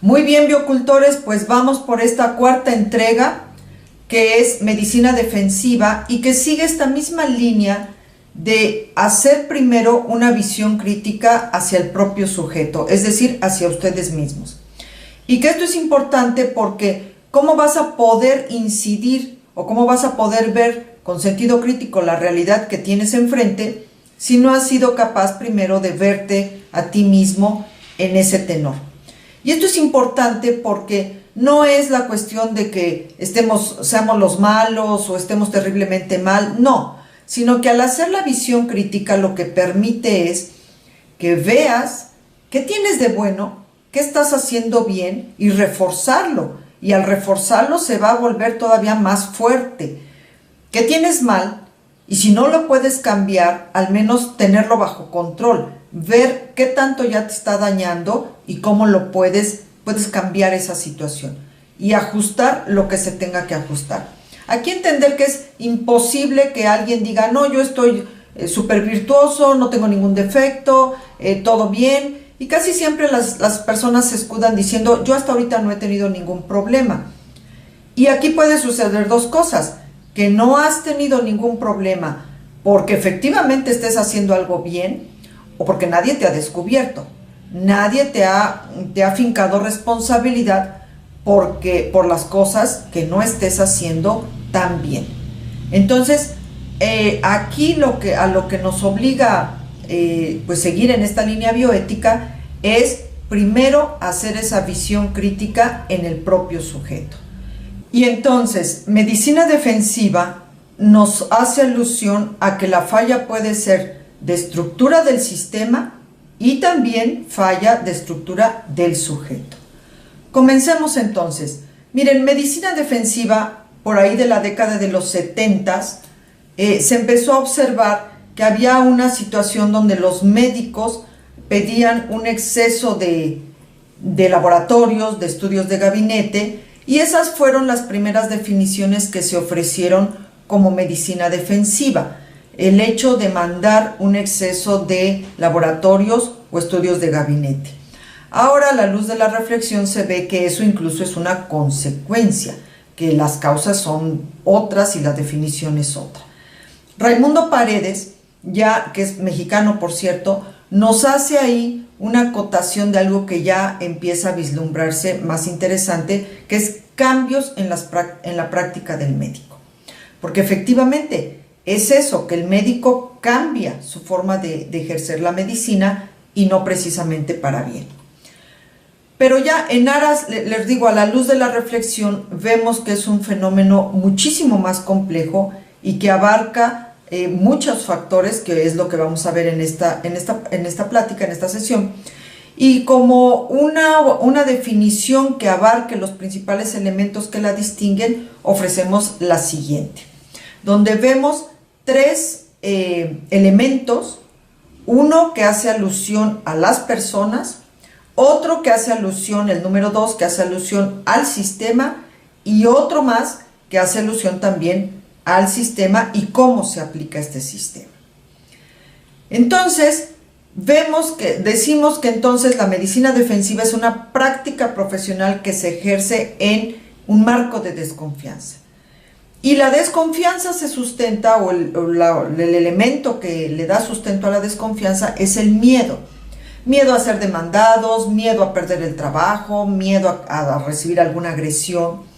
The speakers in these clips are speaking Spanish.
Muy bien, biocultores, pues vamos por esta cuarta entrega que es medicina defensiva y que sigue esta misma línea de hacer primero una visión crítica hacia el propio sujeto, es decir, hacia ustedes mismos. Y que esto es importante porque ¿cómo vas a poder incidir o cómo vas a poder ver con sentido crítico la realidad que tienes enfrente si no has sido capaz primero de verte a ti mismo en ese tenor? Y esto es importante porque no es la cuestión de que seamos los malos o estemos terriblemente mal, no, sino que al hacer la visión crítica lo que permite es que veas qué tienes de bueno, qué estás haciendo bien y reforzarlo. Y al reforzarlo se va a volver todavía más fuerte. ¿Qué tienes mal? Y si no lo puedes cambiar, al menos tenerlo bajo control, ver qué tanto ya te está dañando y cómo lo puedes cambiar esa situación y ajustar lo que se tenga que ajustar. Aquí entender que es imposible que alguien diga, no, yo estoy súper virtuoso, no tengo ningún defecto, todo bien, y casi siempre las personas se escudan diciendo, yo hasta ahorita no he tenido ningún problema. Y aquí puede suceder dos cosas, que no has tenido ningún problema porque efectivamente estés haciendo algo bien o porque nadie te ha descubierto, nadie te ha afincado responsabilidad por las cosas que no estés haciendo tan bien. Entonces, aquí a lo que nos obliga pues seguir en esta línea bioética es primero hacer esa visión crítica en el propio sujeto. Y entonces, medicina defensiva nos hace alusión a que la falla puede ser de estructura del sistema y también falla de estructura del sujeto. Comencemos entonces. Miren, medicina defensiva, por ahí de la década de los 70s, se empezó a observar que había una situación donde los médicos pedían un exceso de laboratorios, de estudios de gabinete, y esas fueron las primeras definiciones que se ofrecieron como medicina defensiva. El hecho de mandar un exceso de laboratorios o estudios de gabinete. Ahora, a la luz de la reflexión, se ve que eso incluso es una consecuencia, que las causas son otras y la definición es otra. Raimundo Paredes, ya que es mexicano por cierto, nos hace ahí una acotación de algo que ya empieza a vislumbrarse más interesante, que es cambios en la práctica del médico. Porque efectivamente es eso, que el médico cambia su forma de ejercer la medicina y no precisamente para bien. Pero ya en aras, les digo, a la luz de la reflexión, vemos que es un fenómeno muchísimo más complejo y que abarca muchos factores, que es lo que vamos a ver en esta plática, en esta sesión. Y como una definición que abarque los principales elementos que la distinguen, ofrecemos la siguiente, donde vemos tres elementos, uno que hace alusión a las personas, otro que hace alusión, el número 2, que hace alusión al sistema, y otro más que hace alusión también al sistema y cómo se aplica este sistema. Entonces, decimos que entonces la medicina defensiva es una práctica profesional que se ejerce en un marco de desconfianza. Y la desconfianza se sustenta, o el elemento que le da sustento a la desconfianza es el miedo. Miedo a ser demandados, miedo a perder el trabajo, miedo a recibir alguna agresión.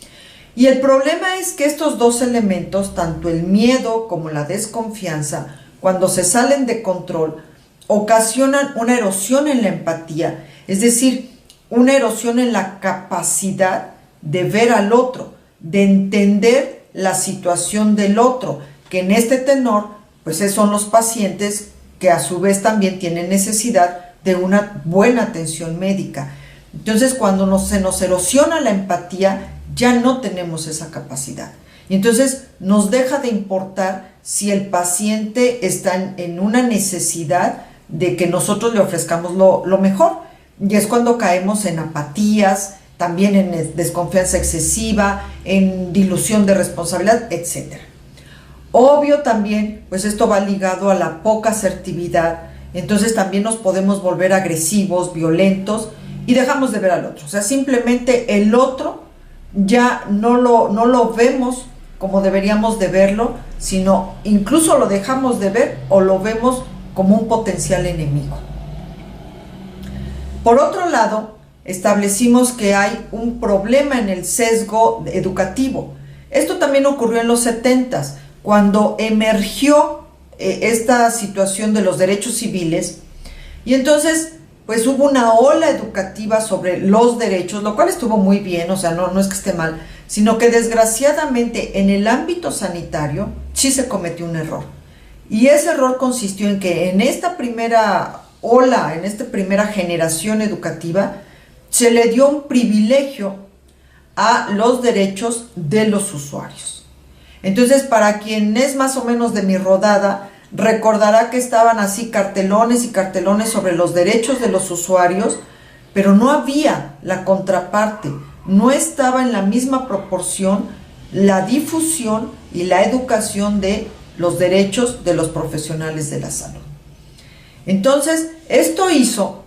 Y el problema es que estos dos elementos, tanto el miedo como la desconfianza, cuando se salen de control, ocasionan una erosión en la empatía, es decir, una erosión en la capacidad de ver al otro, de entender la situación del otro, que en este tenor, pues son los pacientes que a su vez también tienen necesidad de una buena atención médica. Entonces, cuando se nos erosiona la empatía, ya no tenemos esa capacidad. Y entonces nos deja de importar si el paciente está en una necesidad de que nosotros le ofrezcamos lo mejor. Y es cuando caemos en apatías, también en desconfianza excesiva, en dilución de responsabilidad, etc. Obvio también, pues esto va ligado a la poca asertividad. Entonces también nos podemos volver agresivos, violentos, y dejamos de ver al otro. O sea, simplemente el otro ya no lo vemos como deberíamos de verlo, sino incluso lo dejamos de ver o lo vemos como un potencial enemigo. Por otro lado, establecimos que hay un problema en el sesgo educativo. Esto también ocurrió en los 70s, cuando emergió esta situación de los derechos civiles, y entonces pues hubo una ola educativa sobre los derechos, lo cual estuvo muy bien, o sea, no es que esté mal, sino que desgraciadamente en el ámbito sanitario sí se cometió un error. Y ese error consistió en que en esta primera ola, en esta primera generación educativa, se le dio un privilegio a los derechos de los usuarios. Entonces, para quien es más o menos de mi rodada, recordará que estaban así cartelones y cartelones sobre los derechos de los usuarios, pero no había la contraparte, no estaba en la misma proporción la difusión y la educación de los derechos de los profesionales de la salud. Entonces, esto hizo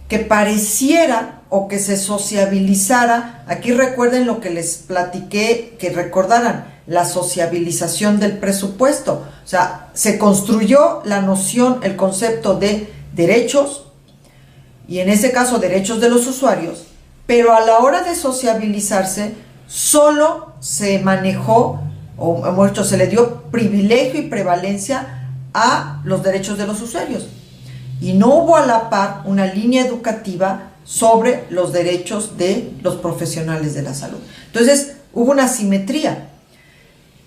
que pareciera o que se sociabilizara, aquí recuerden lo que les platiqué, que recordaran, la sociabilización del presupuesto. O sea, se construyó la noción, el concepto de derechos, y en ese caso derechos de los usuarios, pero a la hora de sociabilizarse, solo se manejó, o mejor dicho, se le dio privilegio y prevalencia a los derechos de los usuarios. Y no hubo a la par una línea educativa sobre los derechos de los profesionales de la salud. Entonces, hubo una asimetría.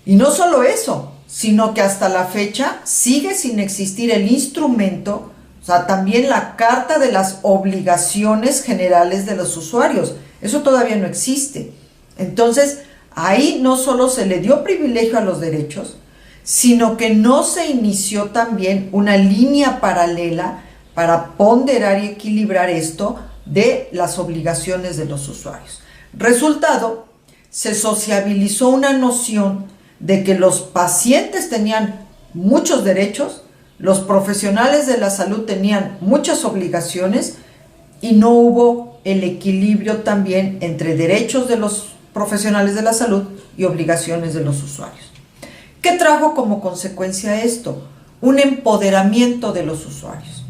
Y no solo eso, sino que hasta la fecha sigue sin existir el instrumento, o sea, también la carta de las obligaciones generales de los usuarios. Eso todavía no existe. Entonces, ahí no solo se le dio privilegio a los derechos, sino que no se inició también una línea paralela para ponderar y equilibrar esto de las obligaciones de los usuarios. Resultado, se sociabilizó una noción de que los pacientes tenían muchos derechos, los profesionales de la salud tenían muchas obligaciones y no hubo el equilibrio también entre derechos de los profesionales de la salud y obligaciones de los usuarios. ¿Qué trajo como consecuencia esto? Un empoderamiento de los usuarios,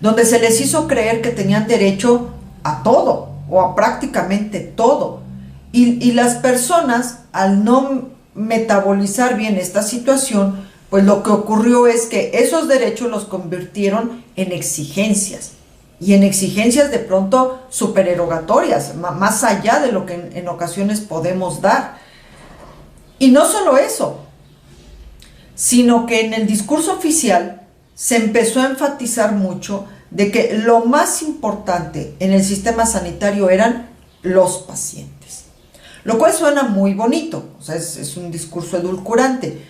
donde se les hizo creer que tenían derecho a todo o a prácticamente todo. Y las personas, al no metabolizar bien esta situación, pues lo que ocurrió es que esos derechos los convirtieron en exigencias, y en exigencias de pronto supererogatorias, más allá de lo que en ocasiones podemos dar. Y no solo eso, sino que en el discurso oficial se empezó a enfatizar mucho de que lo más importante en el sistema sanitario eran los pacientes, lo cual suena muy bonito, o sea, es un discurso edulcorante,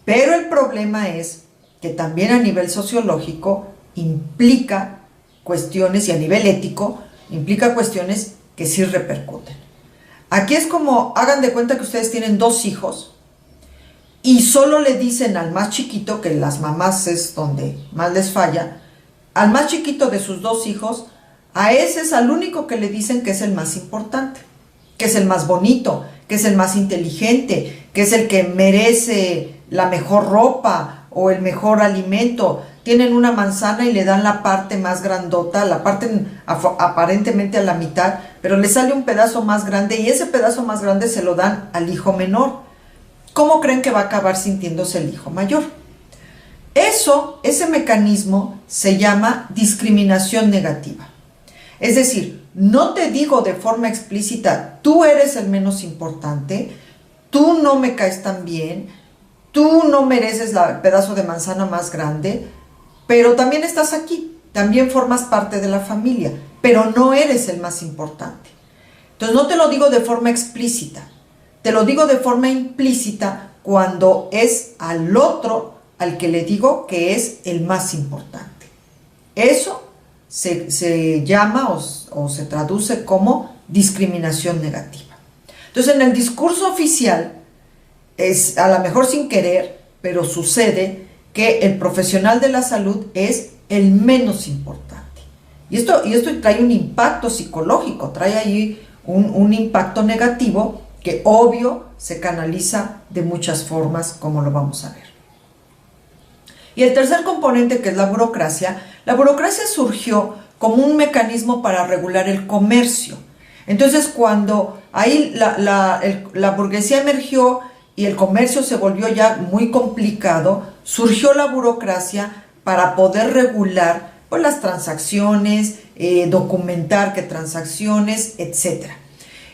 pero el problema es que también a nivel sociológico implica cuestiones, y a nivel ético implica cuestiones que sí repercuten. Aquí es como, hagan de cuenta que ustedes tienen 2 hijos y solo le dicen al más chiquito, que las mamás es donde más les falla, al más chiquito de sus 2 hijos, a ese es al único que le dicen que es el más importante, que es el más bonito, que es el más inteligente, que es el que merece la mejor ropa o el mejor alimento. Tienen una manzana y le dan la parte más grandota, la parten aparentemente a la mitad, pero le sale un pedazo más grande y ese pedazo más grande se lo dan al hijo menor. ¿Cómo creen que va a acabar sintiéndose el hijo mayor? Ese mecanismo se llama discriminación negativa. Es decir, no te digo de forma explícita, tú eres el menos importante, tú no me caes tan bien, tú no mereces el pedazo de manzana más grande, pero también estás aquí, también formas parte de la familia, pero no eres el más importante. Entonces no te lo digo de forma explícita, te lo digo de forma implícita cuando es al otro al que le digo que es el más importante. Eso se llama o se traduce como discriminación negativa. Entonces en el discurso oficial, es a lo mejor sin querer, pero sucede que el profesional de la salud es el menos importante. Y esto trae un impacto psicológico, trae ahí un impacto negativo que obvio se canaliza de muchas formas, como lo vamos a ver. Y el tercer componente, que es la burocracia surgió como un mecanismo para regular el comercio. Entonces, cuando ahí la burguesía emergió y el comercio se volvió ya muy complicado, surgió la burocracia para poder regular pues, las transacciones, documentar qué transacciones, etc.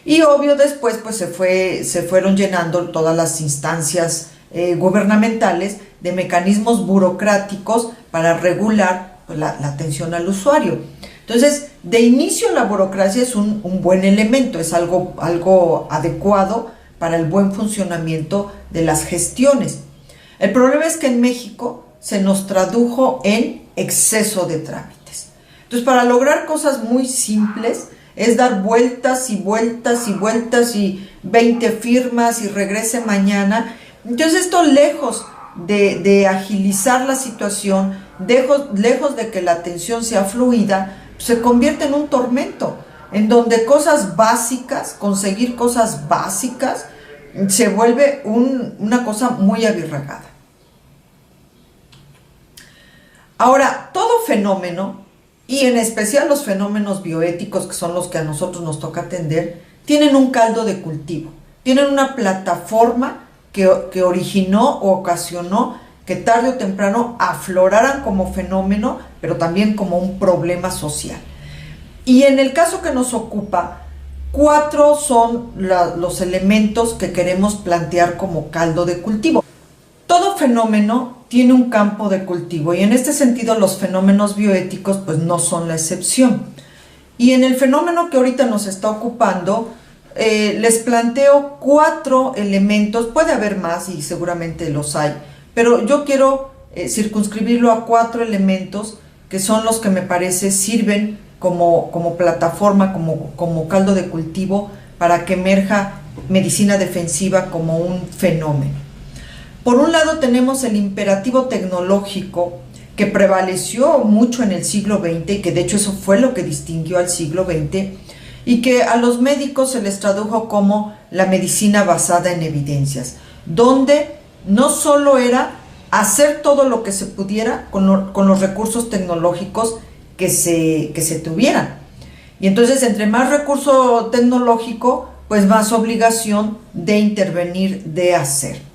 Y obvio después pues se fueron llenando todas las instancias gubernamentales de mecanismos burocráticos para regular pues, la atención al usuario. Entonces, de inicio la burocracia es un buen elemento, es algo adecuado para el buen funcionamiento de las gestiones. El problema es que en México se nos tradujo en exceso de trámites. Entonces, para lograr cosas muy simples, es dar vueltas y vueltas y vueltas y 20 firmas y regrese mañana. Entonces, esto lejos de agilizar la situación, lejos de que la atención sea fluida, se convierte en un tormento, en donde cosas básicas, conseguir cosas básicas, se vuelve una cosa muy abigarrada. Ahora, todo fenómeno, y en especial los fenómenos bioéticos, que son los que a nosotros nos toca atender, tienen un caldo de cultivo, tienen una plataforma que originó o ocasionó que tarde o temprano afloraran como fenómeno, pero también como un problema social. Y en el caso que nos ocupa, 4 son los elementos que queremos plantear como caldo de cultivo. Todo fenómeno tiene un campo de cultivo y en este sentido los fenómenos bioéticos pues no son la excepción. Y en el fenómeno que ahorita nos está ocupando, les planteo 4 elementos, puede haber más y seguramente los hay, pero yo quiero circunscribirlo a 4 elementos que son los que me parece sirven como plataforma, como caldo de cultivo para que emerja medicina defensiva como un fenómeno. Por un lado tenemos el imperativo tecnológico que prevaleció mucho en el siglo XX y que de hecho eso fue lo que distinguió al siglo XX y que a los médicos se les tradujo como la medicina basada en evidencias, donde no solo era hacer todo lo que se pudiera con los recursos tecnológicos que se tuvieran. Y entonces entre más recurso tecnológico, pues más obligación de intervenir, de hacer.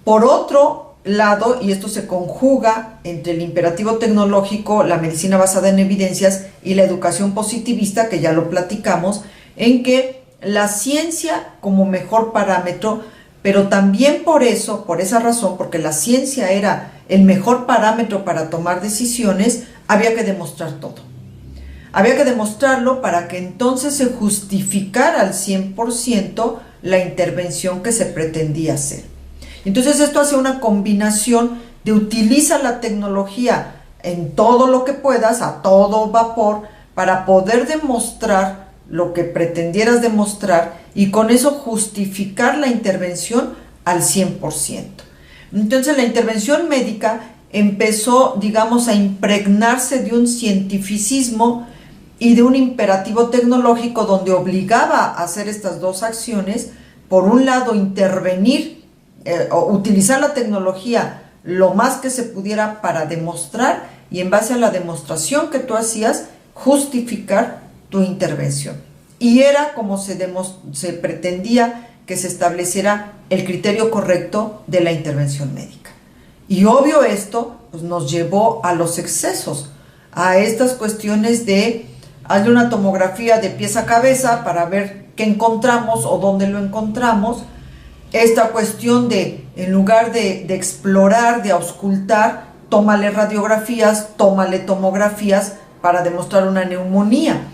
Por otro lado, y esto se conjuga entre el imperativo tecnológico, la medicina basada en evidencias y la educación positivista, que ya lo platicamos, en que la ciencia como mejor parámetro, pero también por esa razón, porque la ciencia era el mejor parámetro para tomar decisiones, había que demostrar todo. Había que demostrarlo para que entonces se justificara al 100% la intervención que se pretendía hacer. Entonces esto hace una combinación de utiliza la tecnología en todo lo que puedas, a todo vapor, para poder demostrar lo que pretendieras demostrar y con eso justificar la intervención al 100%. Entonces la intervención médica empezó, digamos, a impregnarse de un cientificismo y de un imperativo tecnológico donde obligaba a hacer estas dos acciones. Por un lado, intervenir o utilizar la tecnología lo más que se pudiera para demostrar y en base a la demostración que tú hacías, justificar tu intervención. Y era como se pretendía que se estableciera el criterio correcto de la intervención médica. Y obvio esto pues, nos llevó a los excesos, a estas cuestiones de hazle una tomografía de pies a cabeza para ver qué encontramos o dónde lo encontramos. Esta cuestión de, en lugar de explorar, de auscultar, tómale radiografías, tómale tomografías para demostrar una neumonía.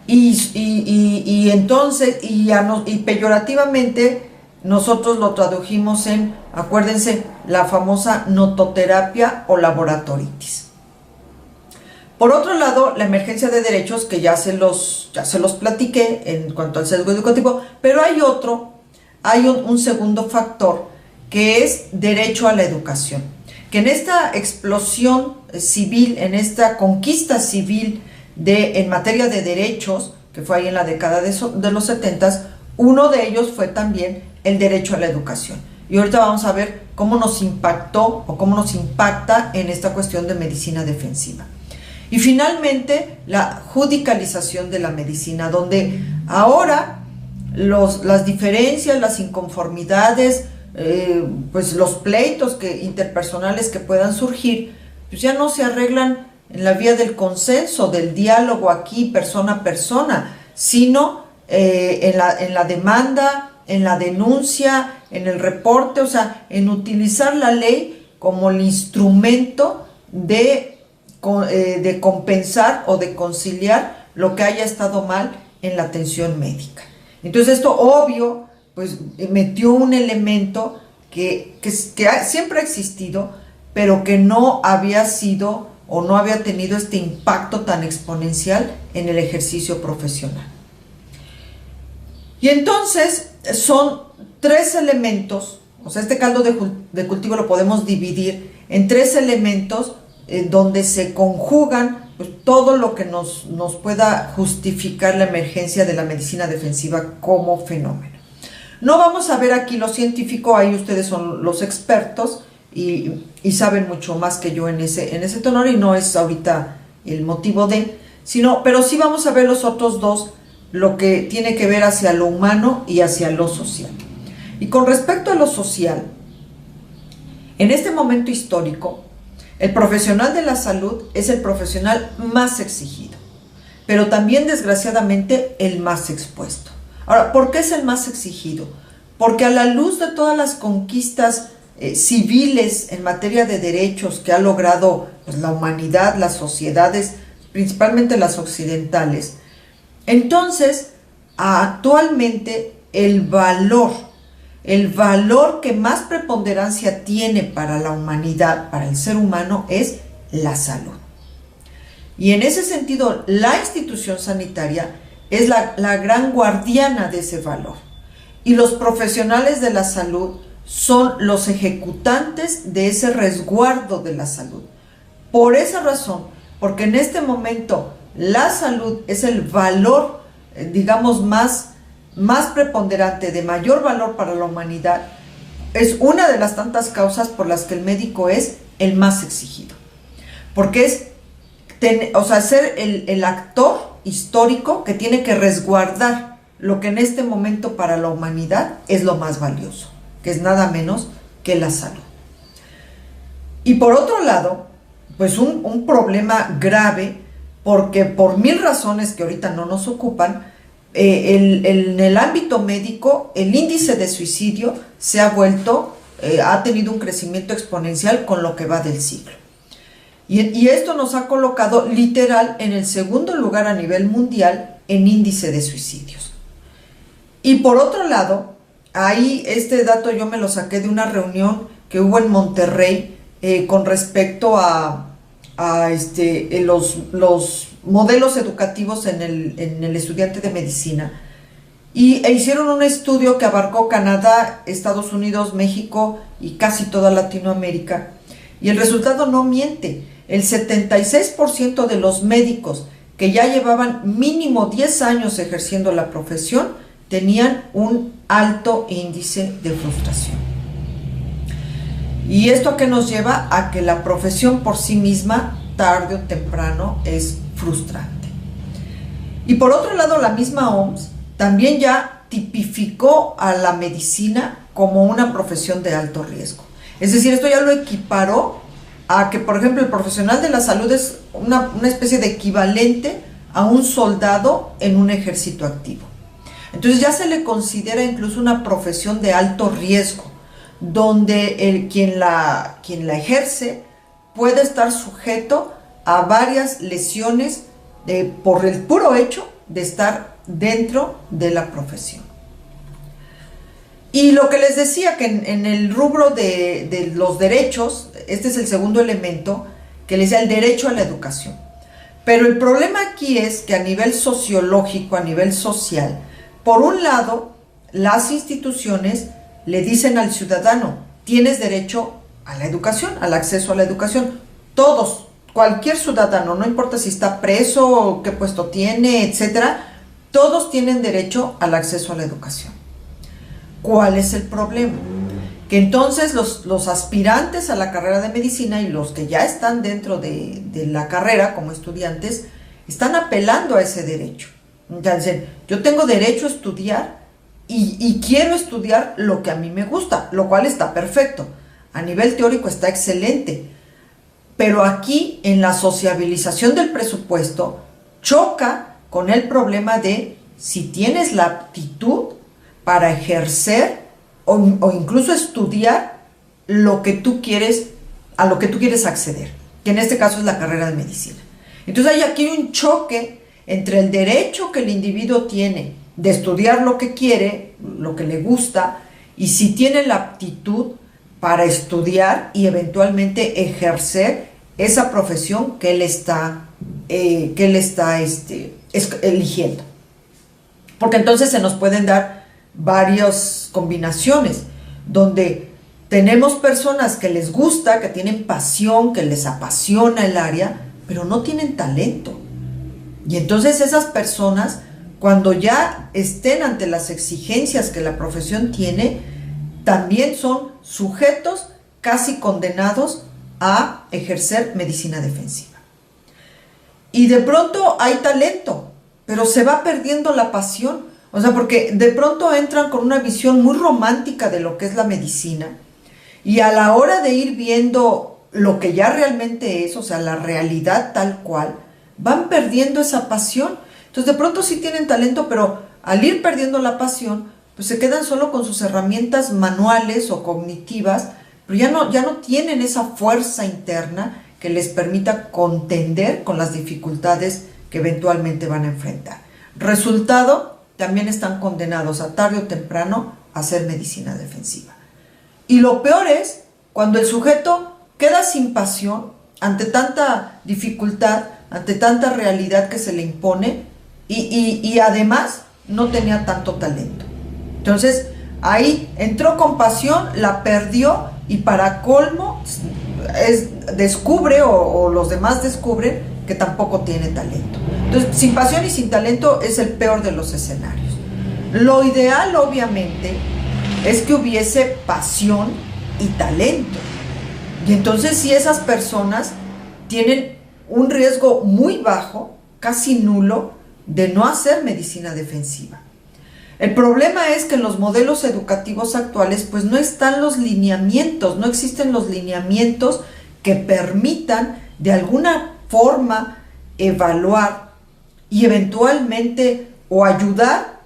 Y entonces, y peyorativamente, nosotros lo tradujimos en, acuérdense, la famosa nototerapia o laboratoritis. Por otro lado, la emergencia de derechos, que ya se los platiqué en cuanto al sesgo educativo, pero hay un segundo factor, que es derecho a la educación. Que en esta explosión civil, en esta conquista civil en materia de derechos, que fue ahí en la década de los 70, uno de ellos fue también el derecho a la educación. Y ahorita vamos a ver cómo nos impactó o cómo nos impacta en esta cuestión de medicina defensiva. Y finalmente, la judicialización de la medicina, donde ahora las diferencias, las inconformidades, pues los pleitos interpersonales que puedan surgir, pues ya no se arreglan en la vía del consenso, del diálogo aquí persona a persona, sino en la demanda, en la denuncia, en el reporte, o sea, en utilizar la ley como el instrumento de compensar o de conciliar lo que haya estado mal en la atención médica. Entonces esto obvio pues metió un elemento que siempre ha existido, pero que no había sido o no había tenido este impacto tan exponencial en el ejercicio profesional. Y entonces son tres elementos, o sea, este caldo de cultivo lo podemos dividir en tres elementos donde se conjugan pues, todo lo que nos pueda justificar la emergencia de la medicina defensiva como fenómeno. No vamos a ver aquí lo científico, ahí ustedes son los expertos y saben mucho más que yo en ese tenor, y no es ahorita el motivo pero sí vamos a ver los otros dos, lo que tiene que ver hacia lo humano y hacia lo social. Y con respecto a lo social, en este momento histórico, el profesional de la salud es el profesional más exigido, pero también desgraciadamente el más expuesto. Ahora, ¿por qué es el más exigido? Porque a la luz de todas las conquistas civiles en materia de derechos que ha logrado pues, la humanidad, las sociedades, principalmente las occidentales, entonces actualmente el valor que más preponderancia tiene para la humanidad, para el ser humano, es la salud. Y en ese sentido, la institución sanitaria es la gran guardiana de ese valor. Y los profesionales de la salud son los ejecutantes de ese resguardo de la salud. Por esa razón, porque en este momento la salud es el valor, digamos, más preponderante, de mayor valor para la humanidad, es una de las tantas causas por las que el médico es el más exigido. Porque es ser el actor histórico que tiene que resguardar lo que en este momento para la humanidad es lo más valioso, que es nada menos que la salud. Y por otro lado, pues un problema grave, porque por mil razones que ahorita no nos ocupan, en el ámbito médico el índice de suicidio se ha tenido un crecimiento exponencial con lo que va del siglo. Y esto nos ha colocado literal en el segundo lugar a nivel mundial en índice de suicidios. Y por otro lado, ahí este dato yo me lo saqué de una reunión que hubo en Monterrey con respecto a los modelos educativos en el estudiante de medicina, e hicieron un estudio que abarcó Canadá, Estados Unidos, México y casi toda Latinoamérica, y el resultado no miente. El 76% de los médicos que ya llevaban mínimo 10 años ejerciendo la profesión tenían un alto índice de frustración. ¿Y esto a qué nos lleva? A que la profesión por sí misma, tarde o temprano, es frustrante. Y por otro lado, la misma OMS también ya tipificó a la medicina como una profesión de alto riesgo. Es decir, esto ya lo equiparó a que, por ejemplo, el profesional de la salud es una especie de equivalente a un soldado en un ejército activo. Entonces ya se le considera incluso una profesión de alto riesgo, donde quien la ejerce puede estar sujeto a varias lesiones por el puro hecho de estar dentro de la profesión. Y lo que les decía, que en el rubro de los derechos, este es el segundo elemento, que les decía, el derecho a la educación. Pero el problema aquí es que a nivel sociológico, a nivel social, por un lado, las instituciones le dicen al ciudadano: tienes derecho a la educación, al acceso a la educación. Todos, cualquier ciudadano, no importa si está preso, qué puesto tiene, etcétera, todos tienen derecho al acceso a la educación. ¿Cuál es el problema? Que entonces los aspirantes a la carrera de medicina y los que ya están dentro de la carrera como estudiantes están apelando a ese derecho. Entonces, yo tengo derecho a estudiar y quiero estudiar lo que a mí me gusta, lo cual está perfecto. A nivel teórico está excelente. Pero aquí, en la sociabilización del presupuesto, choca con el problema de si tienes la aptitud para ejercer o incluso estudiar lo que tú quieres, a lo que tú quieres acceder, que en este caso es la carrera de medicina. Entonces hay aquí un choque entre el derecho que el individuo tiene de estudiar lo que quiere, lo que le gusta, y si tiene la aptitud para estudiar y eventualmente ejercer esa profesión que él está eligiendo. Porque entonces se nos pueden dar varias combinaciones, donde tenemos personas que les gusta, que tienen pasión, que les apasiona el área, pero no tienen talento. Y entonces esas personas, cuando ya estén ante las exigencias que la profesión tiene, también son sujetos casi condenados a ejercer medicina defensiva. Y de pronto hay talento, pero se va perdiendo la pasión. O sea, porque de pronto entran con una visión muy romántica de lo que es la medicina, y a la hora de ir viendo lo que ya realmente es, o sea, la realidad tal cual, van perdiendo esa pasión. Entonces de pronto sí tienen talento, pero al ir perdiendo la pasión, pues se quedan solo con sus herramientas manuales o cognitivas, pero ya no tienen esa fuerza interna que les permita contender con las dificultades que eventualmente van a enfrentar. Resultado, también están condenados a tarde o temprano a hacer medicina defensiva. Y lo peor es cuando el sujeto queda sin pasión ante tanta dificultad, ante tanta realidad que se le impone, y además no tenía tanto talento. Entonces ahí entró con pasión, la perdió, y para colmo descubre o los demás descubren que tampoco tiene talento. Entonces, sin pasión y sin talento es el peor de los escenarios. Lo ideal, obviamente, es que hubiese pasión y talento. Y entonces sí, esas personas tienen un riesgo muy bajo, casi nulo, de no hacer medicina defensiva. El problema es que en los modelos educativos actuales pues no están los lineamientos, no existen los lineamientos que permitan de alguna forma evaluar y eventualmente o ayudar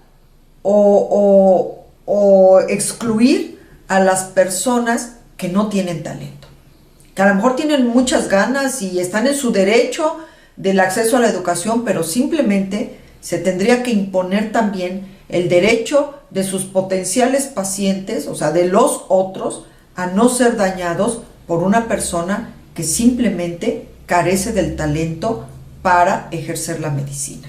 o excluir a las personas que no tienen talento, que a lo mejor tienen muchas ganas y están en su derecho del acceso a la educación, pero simplemente se tendría que imponer también el derecho de sus potenciales pacientes, o sea, de los otros, a no ser dañados por una persona que simplemente carece del talento para ejercer la medicina.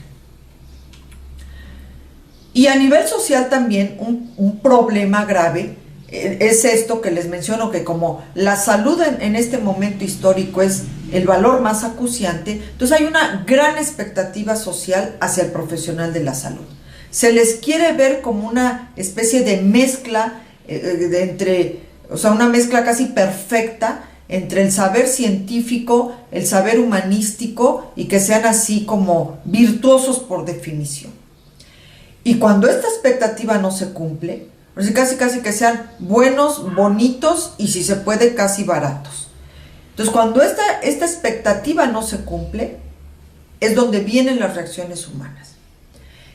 Y a nivel social también un problema grave es esto que les menciono, que como la salud en este momento histórico es el valor más acuciante, entonces hay una gran expectativa social hacia el profesional de la salud. Se les quiere ver como una especie de mezcla una mezcla casi perfecta entre el saber científico, el saber humanístico, y que sean así como virtuosos por definición. Y cuando esta expectativa no se cumple, pues casi que sean buenos, bonitos y, si se puede, casi baratos. Entonces, cuando esta expectativa no se cumple, es donde vienen las reacciones humanas.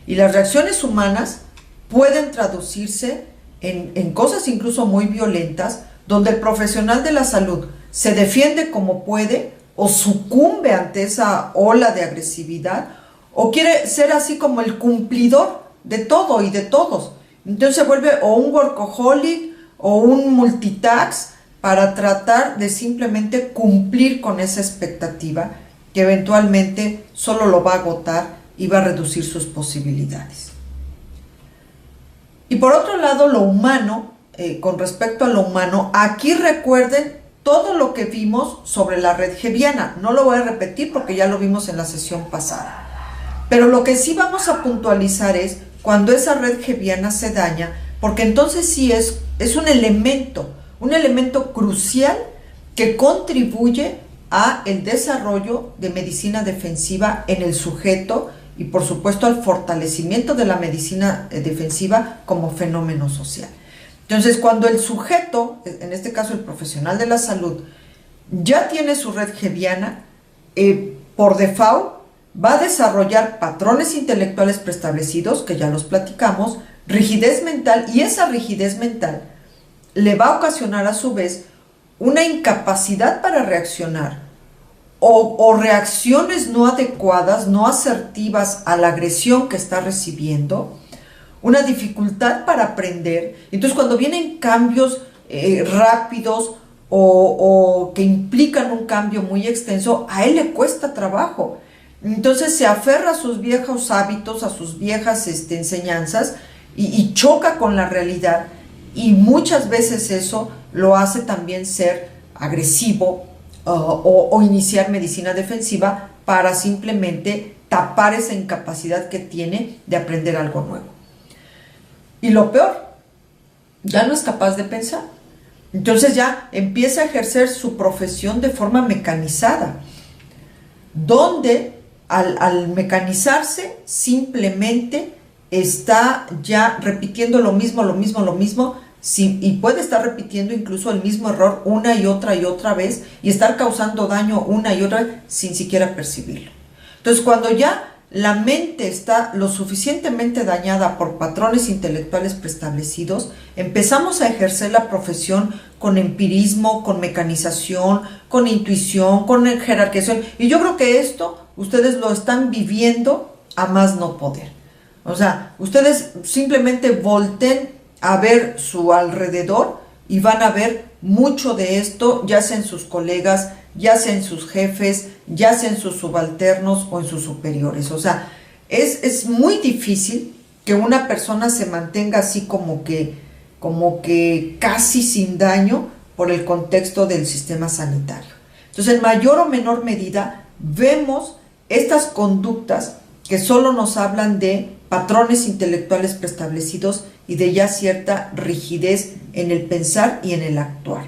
Y las reacciones humanas pueden traducirse en cosas incluso muy violentas, donde el profesional de la salud se defiende como puede, o sucumbe ante esa ola de agresividad, o quiere ser así como el cumplidor de todo y de todos. Entonces se vuelve o un workaholic o un multitask para tratar de simplemente cumplir con esa expectativa que eventualmente solo lo va a agotar y va a reducir sus posibilidades. Y por otro lado, lo humano, con respecto a lo humano, aquí recuerden todo lo que vimos sobre la red Hebbiana. No lo voy a repetir porque ya lo vimos en la sesión pasada. Pero lo que sí vamos a puntualizar es cuando esa red Hebbiana se daña, porque entonces sí es un elemento crucial que contribuye a el desarrollo de medicina defensiva en el sujeto y por supuesto al fortalecimiento de la medicina defensiva como fenómeno social. Entonces, cuando el sujeto, en este caso el profesional de la salud, ya tiene su red Hebbiana, por default va a desarrollar patrones intelectuales preestablecidos, que ya los platicamos, rigidez mental, y esa rigidez mental le va a ocasionar a su vez una incapacidad para reaccionar o reacciones no adecuadas, no asertivas a la agresión que está recibiendo, una dificultad para aprender. Entonces, cuando vienen cambios rápidos o que implican un cambio muy extenso, a él le cuesta trabajo. Entonces se aferra a sus viejos hábitos, a sus viejas enseñanzas y choca con la realidad. Y muchas veces eso lo hace también ser agresivo o iniciar medicina defensiva para simplemente tapar esa incapacidad que tiene de aprender algo nuevo. Y lo peor, ya no es capaz de pensar. Entonces ya empieza a ejercer su profesión de forma mecanizada, donde al mecanizarse simplemente está ya repitiendo lo mismo, y puede estar repitiendo incluso el mismo error una y otra vez y estar causando daño una y otra vez sin siquiera percibirlo. Entonces, cuando ya la mente está lo suficientemente dañada por patrones intelectuales preestablecidos, empezamos a ejercer la profesión con empirismo, con mecanización, con intuición, con jerarquización. Y yo creo que esto ustedes lo están viviendo a más no poder. O sea, ustedes simplemente volteen a ver su alrededor y van a ver mucho de esto, ya sea en sus colegas, ya sea en sus jefes, ya sea en sus subalternos o en sus superiores. O sea, es muy difícil que una persona se mantenga así como que casi sin daño por el contexto del sistema sanitario. Entonces, en mayor o menor medida, vemos estas conductas que solo nos hablan de patrones intelectuales preestablecidos y de ya cierta rigidez en el pensar y en el actuar.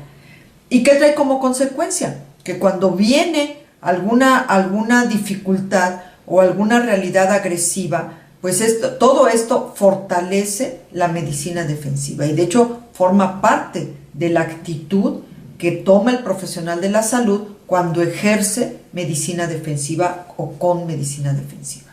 ¿Y qué trae como consecuencia? Que cuando viene alguna dificultad o alguna realidad agresiva, pues todo esto fortalece la medicina defensiva y de hecho forma parte de la actitud que toma el profesional de la salud cuando ejerce medicina defensiva o con medicina defensiva.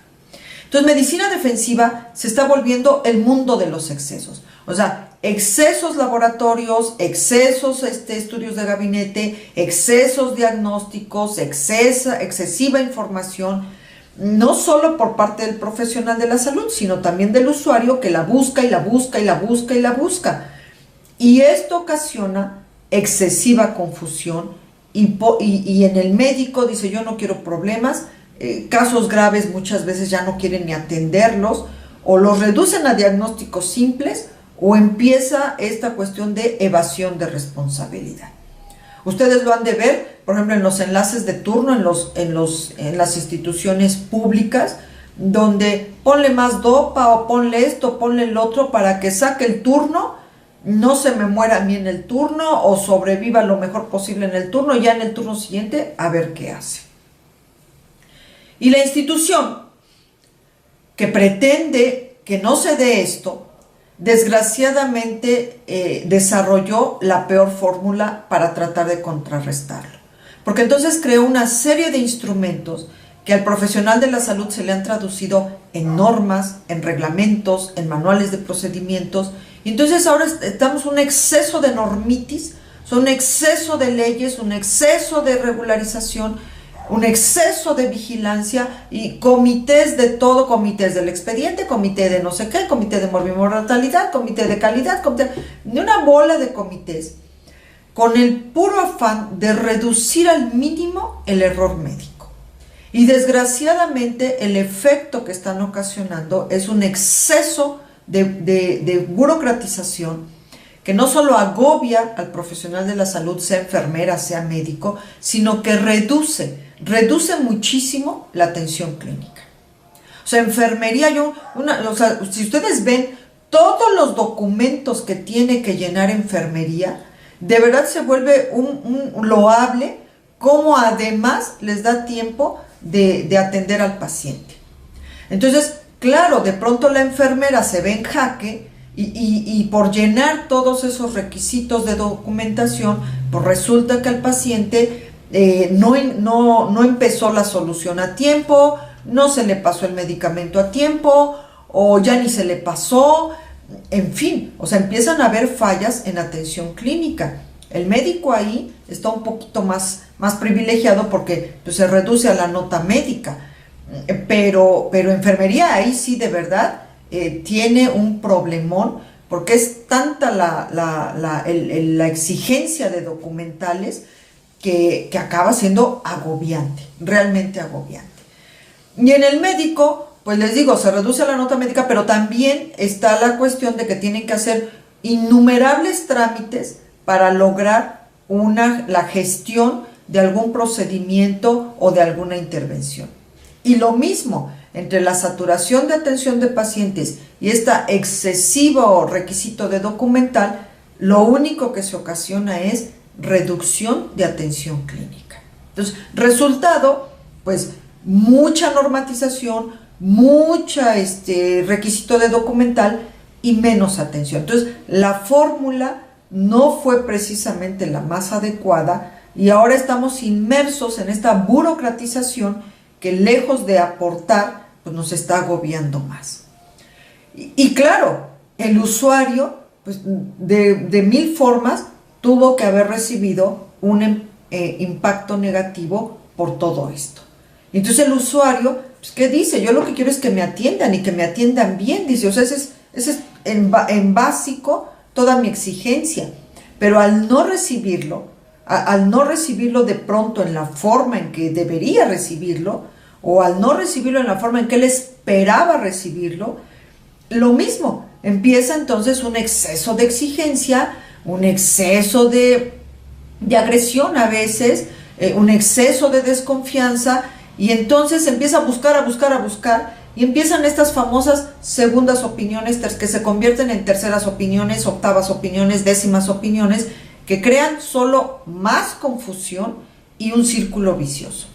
Entonces, medicina defensiva se está volviendo el mundo de los excesos. O sea, excesos laboratorios, excesos estudios de gabinete, excesos diagnósticos, excesiva información, no solo por parte del profesional de la salud, sino también del usuario que la busca y la busca y la busca y la busca. Y esto ocasiona excesiva confusión y en el médico dice: yo no quiero problemas. Casos graves muchas veces ya no quieren ni atenderlos, o los reducen a diagnósticos simples, o empieza esta cuestión de evasión de responsabilidad. Ustedes lo han de ver, por ejemplo, en los enlaces de turno en las instituciones públicas, donde ponle más dopa o ponle esto, ponle el otro para que saque el turno, no se me muera a mí en el turno o sobreviva lo mejor posible en el turno, ya en el turno siguiente a ver qué hace. Y la institución que pretende que no se dé esto, desgraciadamente desarrolló la peor fórmula para tratar de contrarrestarlo. Porque entonces creó una serie de instrumentos que al profesional de la salud se le han traducido en normas, en reglamentos, en manuales de procedimientos. Y entonces ahora estamos un exceso de normitis, un exceso de leyes, un exceso de regularización, un exceso de vigilancia y comités de todo, comités del expediente, comité de no sé qué, comité de morbimortalidad, comité de calidad, de una bola de comités, con el puro afán de reducir al mínimo el error médico. Y desgraciadamente el efecto que están ocasionando es un exceso de burocratización que no solo agobia al profesional de la salud, sea enfermera, sea médico, sino que reduce muchísimo la atención clínica. O sea, enfermería, si ustedes ven todos los documentos que tiene que llenar enfermería, de verdad se vuelve un loable cómo además les da tiempo de atender al paciente. Entonces, claro, de pronto la enfermera se ve en jaque y por llenar todos esos requisitos de documentación, pues resulta que al paciente no empezó la solución a tiempo, no se le pasó el medicamento a tiempo, o ya ni se le pasó, en fin, o sea, empiezan a haber fallas en atención clínica. El médico ahí está un poquito más privilegiado porque pues, se reduce a la nota médica, pero enfermería ahí sí de verdad tiene un problemón, porque es tanta la exigencia de documentales que acaba siendo agobiante, realmente agobiante. Y en el médico, pues les digo, se reduce a la nota médica, pero también está la cuestión de que tienen que hacer innumerables trámites para lograr la gestión de algún procedimiento o de alguna intervención. Y lo mismo, entre la saturación de atención de pacientes y este excesivo requisito de documental, lo único que se ocasiona es reducción de atención clínica. Entonces, resultado, pues mucha normatización, mucha requisito de documental y menos atención. Entonces, la fórmula no fue precisamente la más adecuada y ahora estamos inmersos en esta burocratización que lejos de aportar, pues nos está agobiando más. Y claro, el usuario, pues de mil formas, tuvo que haber recibido un impacto negativo por todo esto. Entonces el usuario, pues, ¿qué dice? Yo lo que quiero es que me atiendan y que me atiendan bien, dice. O sea, ese es en básico toda mi exigencia. Pero al no recibirlo de pronto en la forma en que debería recibirlo, o al no recibirlo en la forma en que él esperaba recibirlo, lo mismo, empieza entonces un exceso de exigencia, un exceso de agresión a veces, un exceso de desconfianza, y entonces empieza a buscar, y empiezan estas famosas segundas opiniones que se convierten en terceras opiniones, octavas opiniones, décimas opiniones, que crean solo más confusión y un círculo vicioso.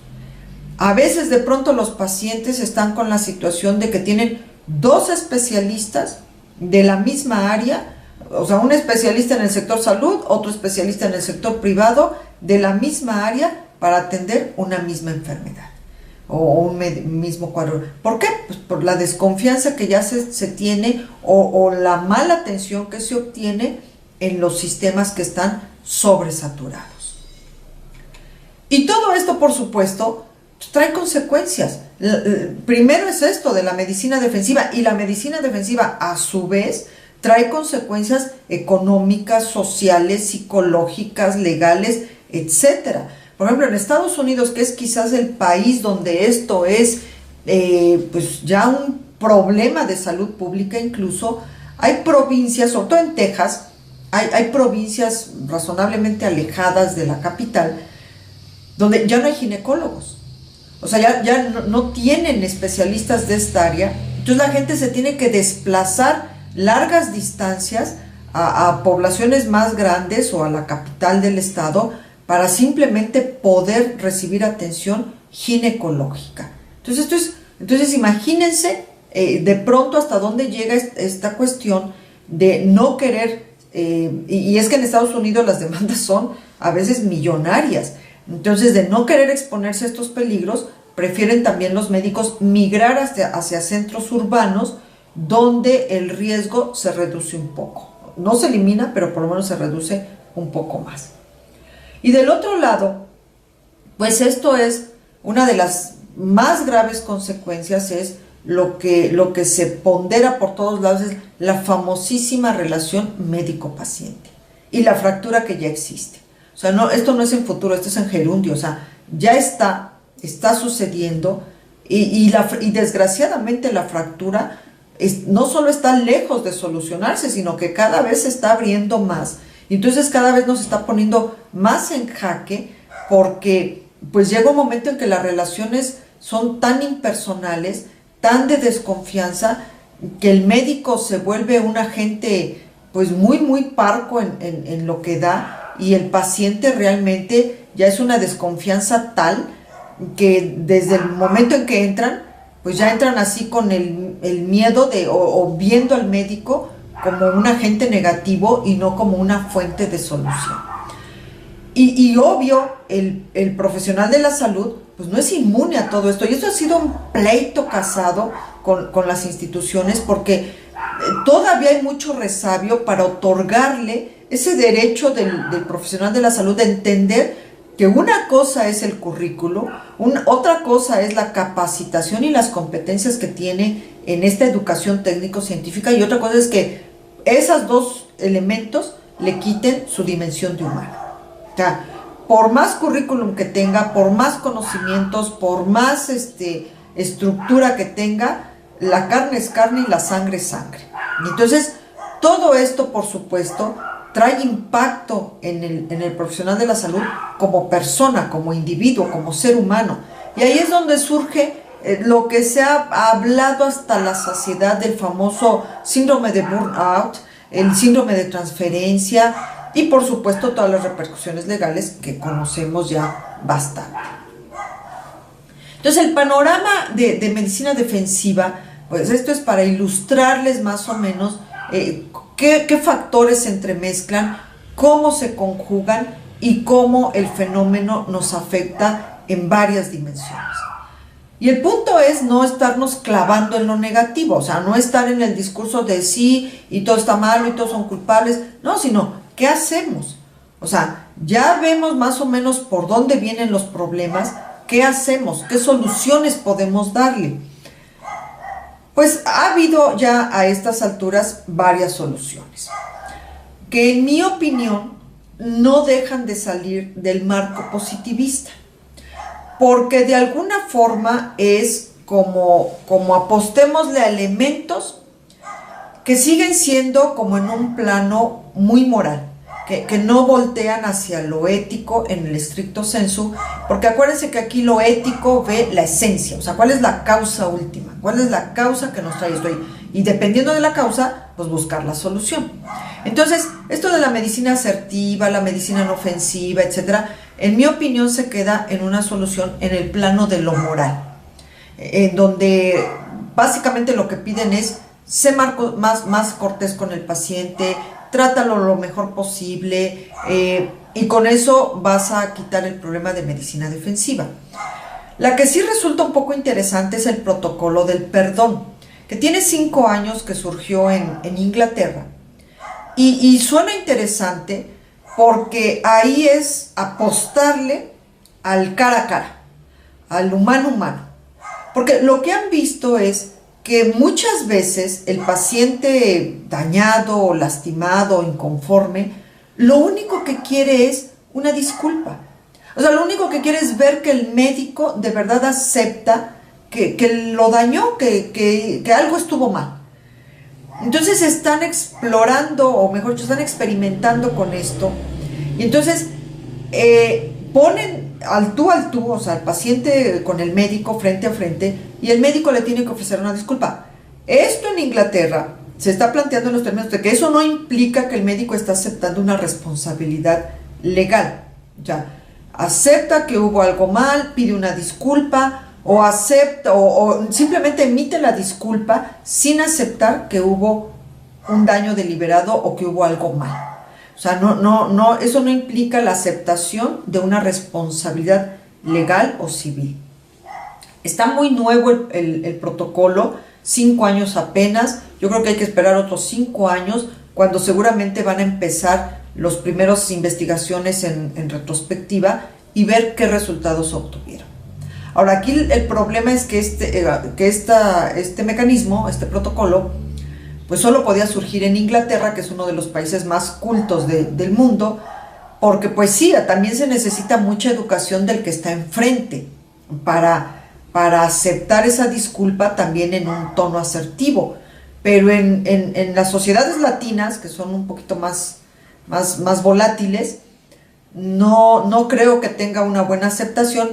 A veces de pronto los pacientes están con la situación de que tienen dos especialistas de la misma área, o sea, un especialista en el sector salud, otro especialista en el sector privado, de la misma área para atender una misma enfermedad o un mismo cuadro. ¿Por qué? Pues por la desconfianza que ya se tiene o la mala atención que se obtiene en los sistemas que están sobresaturados. Y todo esto, por supuesto, trae consecuencias. Primero es esto de la medicina defensiva, y la medicina defensiva a su vez trae consecuencias económicas, sociales, psicológicas, legales, etcétera. Por ejemplo, en Estados Unidos, que es quizás el país donde esto es pues ya un problema de salud pública, incluso hay provincias, sobre todo en Texas, hay provincias razonablemente alejadas de la capital, donde ya no hay ginecólogos. O sea, ya no tienen especialistas de esta área. Entonces la gente se tiene que desplazar largas distancias a poblaciones más grandes o a la capital del estado para simplemente poder recibir atención ginecológica. Entonces imagínense de pronto hasta dónde llega esta cuestión de no querer, y es que en Estados Unidos las demandas son a veces millonarias. Entonces, de no querer exponerse a estos peligros, prefieren también los médicos migrar hacia centros urbanos donde el riesgo se reduce un poco. No se elimina, pero por lo menos se reduce un poco más. Y del otro lado, pues esto es una de las más graves consecuencias, es lo que se pondera por todos lados, es la famosísima relación médico-paciente y la fractura que ya existe. O sea, esto no es en futuro, esto es en gerundio. O sea, ya está sucediendo y desgraciadamente la fractura no solo está lejos de solucionarse, sino que cada vez se está abriendo más. Y entonces cada vez nos está poniendo más en jaque, porque pues llega un momento en que las relaciones son tan impersonales, tan de desconfianza, que el médico se vuelve un agente pues muy parco en lo que da, y el paciente realmente ya es una desconfianza tal que desde el momento en que entran, pues ya entran así con el miedo o viendo al médico como un agente negativo y no como una fuente de solución. Y obvio, el profesional de la salud pues no es inmune a todo esto, y esto ha sido un pleito casado con las instituciones, porque todavía hay mucho resabio para otorgarle ese derecho del profesional de la salud de entender que una cosa es el currículo, otra cosa es la capacitación y las competencias que tiene en esta educación técnico-científica, y otra cosa es que esos dos elementos le quiten su dimensión de humano. O sea, por más currículum que tenga, por más conocimientos, por más estructura que tenga, la carne es carne y la sangre es sangre. Y entonces, todo esto, por supuesto, trae impacto en el profesional de la salud como persona, como individuo, como ser humano. Y ahí es donde surge lo que se ha hablado hasta la saciedad del famoso síndrome de burnout, el síndrome de transferencia, y por supuesto todas las repercusiones legales que conocemos ya bastante. Entonces, el panorama de medicina defensiva, pues esto es para ilustrarles más o menos qué factores se entremezclan, cómo se conjugan y cómo el fenómeno nos afecta en varias dimensiones. Y el punto es no estarnos clavando en lo negativo, o sea, no estar en el discurso de sí y todo está malo y todos son culpables, no, sino ¿qué hacemos? O sea, ya vemos más o menos por dónde vienen los problemas, ¿qué hacemos? ¿Qué soluciones podemos darle? Pues ha habido ya a estas alturas varias soluciones, que en mi opinión no dejan de salir del marco positivista, porque de alguna forma es como apostémosle a elementos que siguen siendo como en un plano muy moral, que no voltean hacia lo ético en el estricto sensu, porque acuérdense que aquí lo ético ve la esencia, o sea, ¿cuál es la causa última? ¿Cuál es la causa que nos trae esto? Y dependiendo de la causa, pues buscar la solución. Entonces, esto de la medicina asertiva, la medicina no ofensiva, etcétera, en mi opinión se queda en una solución en el plano de lo moral, en donde básicamente lo que piden es ser más cortés con el paciente, trátalo lo mejor posible, y con eso vas a quitar el problema de medicina defensiva. La que sí resulta un poco interesante es el protocolo del perdón, que tiene 5 años, que surgió en Inglaterra, y suena interesante porque ahí es apostarle al cara a cara, al humano humano, porque lo que han visto es que muchas veces el paciente dañado o lastimado o inconforme, lo único que quiere es una disculpa. O sea, lo único que quiere es ver que el médico de verdad acepta que lo dañó, que algo estuvo mal. Entonces están explorando, o mejor dicho, están experimentando con esto. Y entonces ponen al tú, o sea, al paciente con el médico frente a frente, y el médico le tiene que ofrecer una disculpa. Esto en Inglaterra se está planteando en los términos de que eso no implica que el médico está aceptando una responsabilidad legal. Ya, acepta que hubo algo mal, pide una disculpa, o acepta, o simplemente emite la disculpa sin aceptar que hubo un daño deliberado o que hubo algo mal. O sea, eso no implica la aceptación de una responsabilidad legal o civil. Está muy nuevo el protocolo, 5 años apenas. Yo creo que hay que esperar otros 5 años, cuando seguramente van a empezar las primeras investigaciones en retrospectiva y ver qué resultados obtuvieron. Ahora, aquí el problema es que este mecanismo, este protocolo, pues solo podía surgir en Inglaterra, que es uno de los países más cultos del mundo, porque pues sí, también se necesita mucha educación del que está enfrente para aceptar esa disculpa también en un tono asertivo. pero en las sociedades latinas, que son un poquito más volátiles, no creo que tenga una buena aceptación,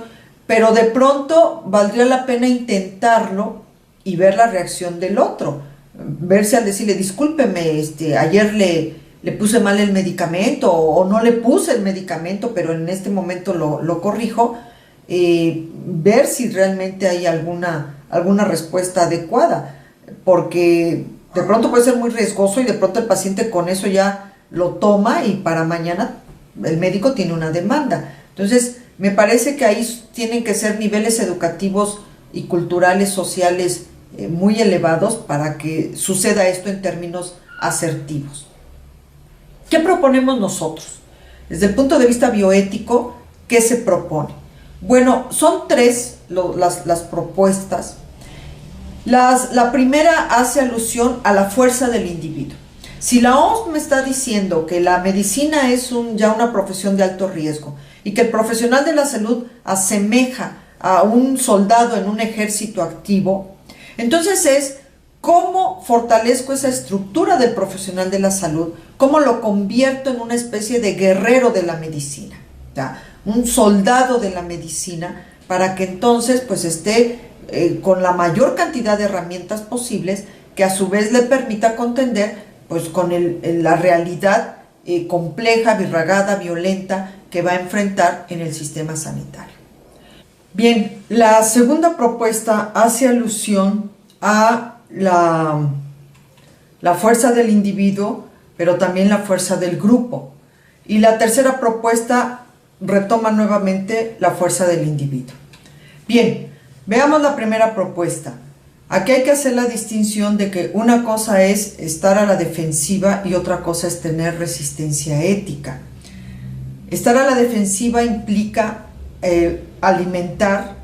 pero de pronto valdría la pena intentarlo y ver la reacción del otro. Ver si al decirle, discúlpeme, ayer le puse mal el medicamento o no le puse el medicamento, pero en este momento lo corrijo, ver si realmente hay alguna respuesta adecuada, porque de pronto puede ser muy riesgoso y de pronto el paciente con eso ya lo toma y para mañana el médico tiene una demanda. Entonces, me parece que ahí tienen que ser niveles educativos y culturales, sociales muy elevados para que suceda esto en términos asertivos. ¿Qué proponemos nosotros? Desde el punto de vista bioético, ¿qué se propone? Bueno, son tres las propuestas. La primera hace alusión a la fuerza del individuo. Si la OMS me está diciendo que la medicina es ya una profesión de alto riesgo y que el profesional de la salud asemeja a un soldado en un ejército activo, entonces es cómo fortalezco esa estructura del profesional de la salud, cómo lo convierto en una especie de guerrero de la medicina, ¿ya? Un soldado de la medicina, para que entonces pues esté con la mayor cantidad de herramientas posibles que a su vez le permita contender pues con la realidad compleja, birragada, violenta que va a enfrentar en el sistema sanitario. Bien, la segunda propuesta hace alusión a la fuerza del individuo, pero también la fuerza del grupo. Y la tercera propuesta retoma nuevamente la fuerza del individuo. Bien, veamos la primera propuesta. Aquí hay que hacer la distinción de que una cosa es estar a la defensiva y otra cosa es tener resistencia ética. Estar a la defensiva implica alimentar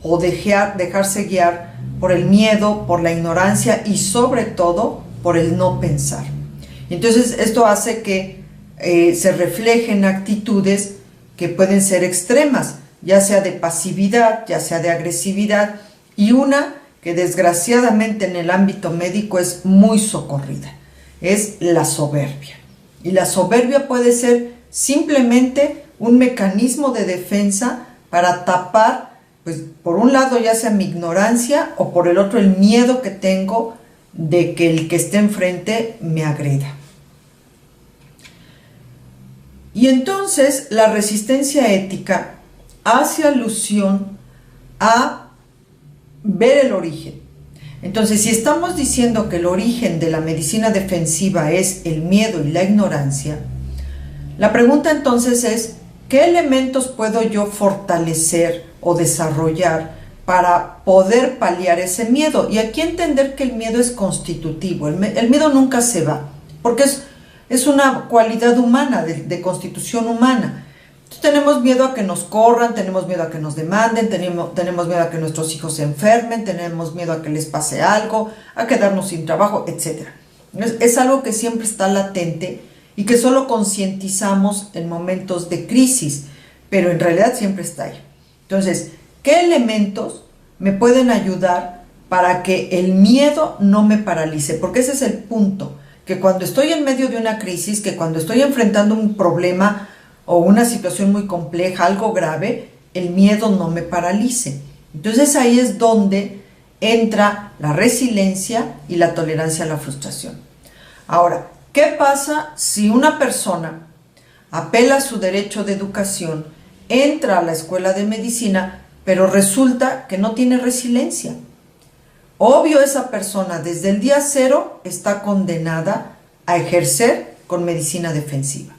o dejarse guiar por el miedo, por la ignorancia y sobre todo por el no pensar. Entonces esto hace que se reflejen actitudes que pueden ser extremas, ya sea de pasividad, ya sea de agresividad, y una que desgraciadamente en el ámbito médico es muy socorrida, es la soberbia. Y la soberbia puede ser simplemente un mecanismo de defensa para tapar, pues por un lado ya sea mi ignorancia o por el otro el miedo que tengo de que el que esté enfrente me agreda. Y entonces la resistencia ética hace alusión a ver el origen. Entonces, si estamos diciendo que el origen de la medicina defensiva es el miedo y la ignorancia, la pregunta entonces es, ¿qué elementos puedo yo fortalecer o desarrollar para poder paliar ese miedo? Y aquí entender que el miedo es constitutivo, el miedo nunca se va, porque es una cualidad humana, de constitución humana. Entonces, tenemos miedo a que nos corran, tenemos miedo a que nos demanden, tenemos miedo a que nuestros hijos se enfermen, tenemos miedo a que les pase algo, a quedarnos sin trabajo, etc. Es algo que siempre está latente y que solo concientizamos en momentos de crisis, pero en realidad siempre está ahí. Entonces, ¿qué elementos me pueden ayudar para que el miedo no me paralice? Porque ese es el punto, que cuando estoy en medio de una crisis, que cuando estoy enfrentando un problema o una situación muy compleja, algo grave, el miedo no me paralice. Entonces ahí es donde entra la resiliencia y la tolerancia a la frustración. Ahora, ¿qué pasa si una persona apela a su derecho de educación, entra a la escuela de medicina, pero resulta que no tiene resiliencia? Obvio, esa persona desde el día cero está condenada a ejercer con medicina defensiva.